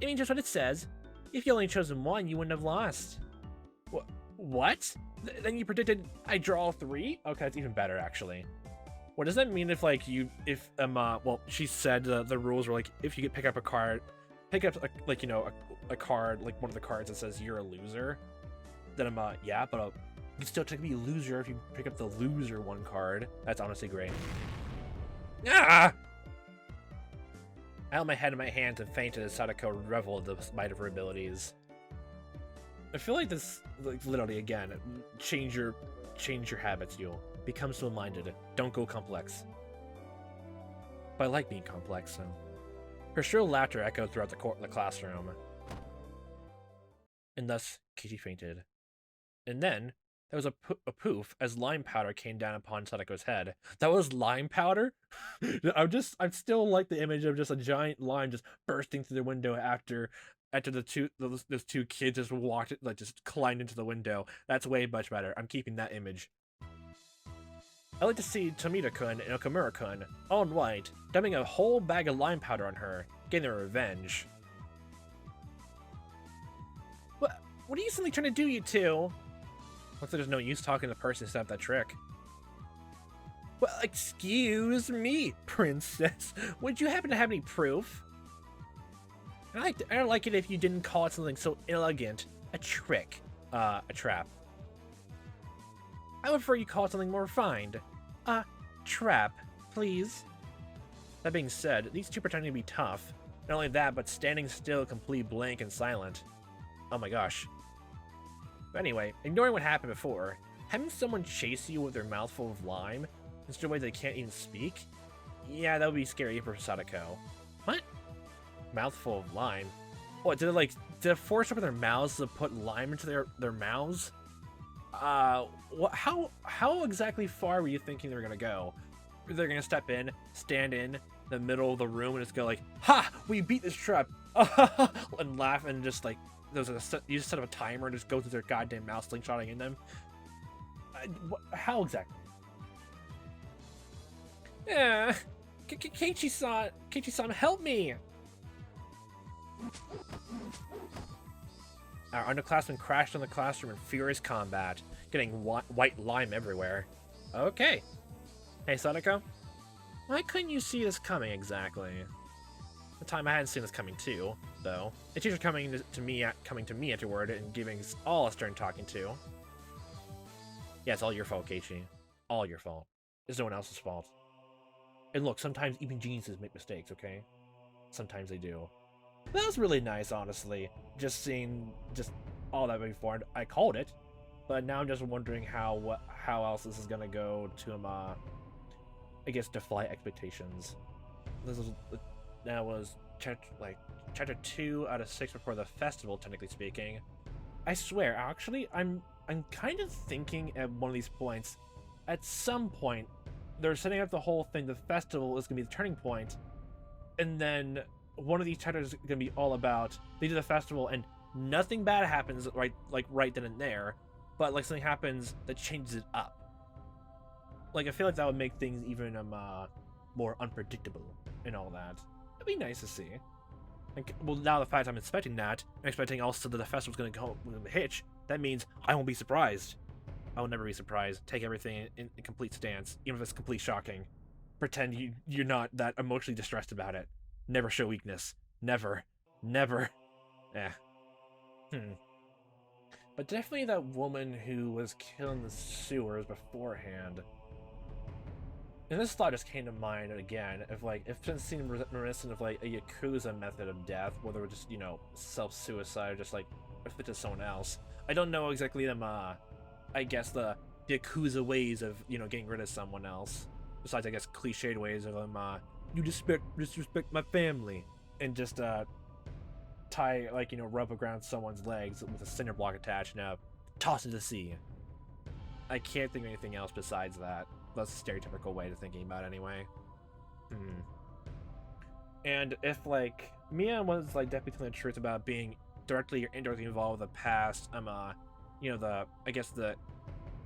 I mean, just what it says. If you only chosen one, you wouldn't have lost. What? Then you predicted I draw 3? Okay, that's even better, actually. What does that mean if, like, well, she said the rules were, like, if you could pick up a card, like, you know, a card, like, one of the cards that says you're a loser, then yeah, but you can still technically be a loser if you pick up the loser 1 card. That's honestly great. Ah! I held my head in my hands and fainted as Sadako reveled in the might of her abilities. I feel like this, like, literally, again, change your habits, you'll become slow-minded. Don't go complex. But I like being complex, so. Her shrill laughter echoed throughout the classroom. And thus, Keiichi fainted. And then, there was a poof as lime powder came down upon Sadako's head. That was lime powder? I still like the image of just a giant lime just bursting through the window after those two kids just walked, like, just climbed into the window. That's way much better. I'm keeping that image. I like to see Tomita-kun and Okamura-kun, all in white, dumping a whole bag of lime powder on her, getting their revenge. What are you suddenly trying to do, you two? Looks like there's no use talking to the person who set up that trick. Well, excuse me, princess. Would you happen to have any proof? I don't like it if you didn't call it something so elegant. A trick. A trap. I would prefer you call it something more refined. A trap, please. That being said, these two pretending to be tough. Not only that, but standing still, complete blank and silent. Oh my gosh. But anyway, ignoring what happened before, having someone chase you with their mouth full of lime, in such a way they can't even speak? Yeah, that would be scary for Sadako. What? Mouthful of lime? What, did it force open their mouths to put lime into their mouths? How exactly far were you thinking they were gonna go? They're gonna step in, stand in the middle of the room, and just go like, "Ha! We beat this trap!" and laugh, and just like you just set up a timer and just go through their goddamn mouth, slingshotting in them. How exactly? Yeah, Keiichi-san, help me! Our underclassmen crashed on the classroom in furious combat, getting white lime everywhere. Okay. Hey, Sadako? Why couldn't you see this coming exactly? The time I hadn't seen this coming too, though. The teacher coming to me afterward and giving us all a stern talking to. Yeah, it's all your fault, Keiichi. All your fault. It's no one else's fault. And look, sometimes even geniuses make mistakes, okay? Sometimes they do. That was really nice, honestly. Just seeing all that before. I called it, but now I'm just wondering how else this is gonna go to I guess defy expectations. That was chapter 2 out of 6 before the festival, technically speaking. I swear, actually, I'm kind of thinking at one of these points, at some point, they're setting up the whole thing. The festival is gonna be the turning point, and then one of these chapters is gonna be all about they do the festival and nothing bad happens right then and there, but like something happens that changes it up. Like I feel like that would make things even more unpredictable and all that. It'd be nice to see. Like, well, now the fact I'm expecting that, I'm expecting also that the festival's gonna go with a hitch. That means I won't be surprised. I will never be surprised. Take everything in a complete stance, even if it's complete shocking. Pretend you're not that emotionally distressed about it. Never show weakness. Never. Never. But definitely that woman who was killing the sewers beforehand. And this thought just came to mind again, if it seemed reminiscent of like a Yakuza method of death, whether it was just, self-suicide or just like if it's someone else. I don't know exactly them, I guess the Yakuza ways of, getting rid of someone else. Besides, I guess, cliched ways of them, you disrespect my family, and just tie rub around someone's legs with a cinder block attached and toss into the sea. I can't think of anything else besides that. That's a stereotypical way of thinking about it anyway. And if Mia was definitely telling the truth about being directly or indirectly involved with the past,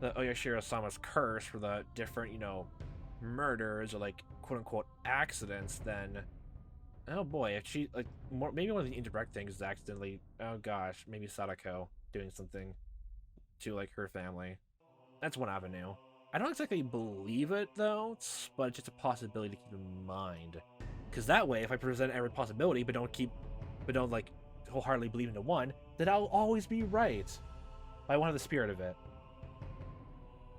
the Oyashiro-sama's curse for the different, murders or like quote-unquote accidents, then oh boy, if she like maybe one of the indirect things is accidentally, oh gosh, maybe Sadako doing something to like her family. That's one avenue. I don't exactly believe it though, but it's just a possibility to keep in mind. Because that way, if I present every possibility but don't like wholeheartedly believe into one, then I'll always be right. I want the spirit of it.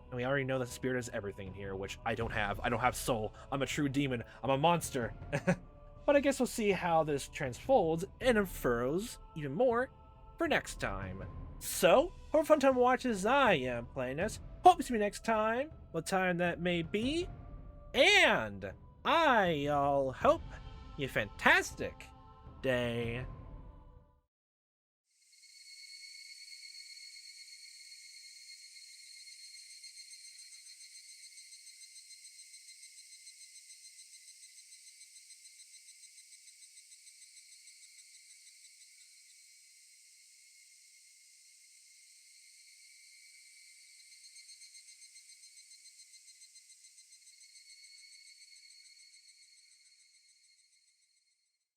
And we already know that the spirit is everything in here, which I don't have. I don't have soul. I'm a true demon. I'm a monster. But I guess we'll see how this transfolds and unfurls even more for next time. So, have a fun time watching as I am playing this. Hope to see you next time, what time that may be. And I'll hope you a fantastic day.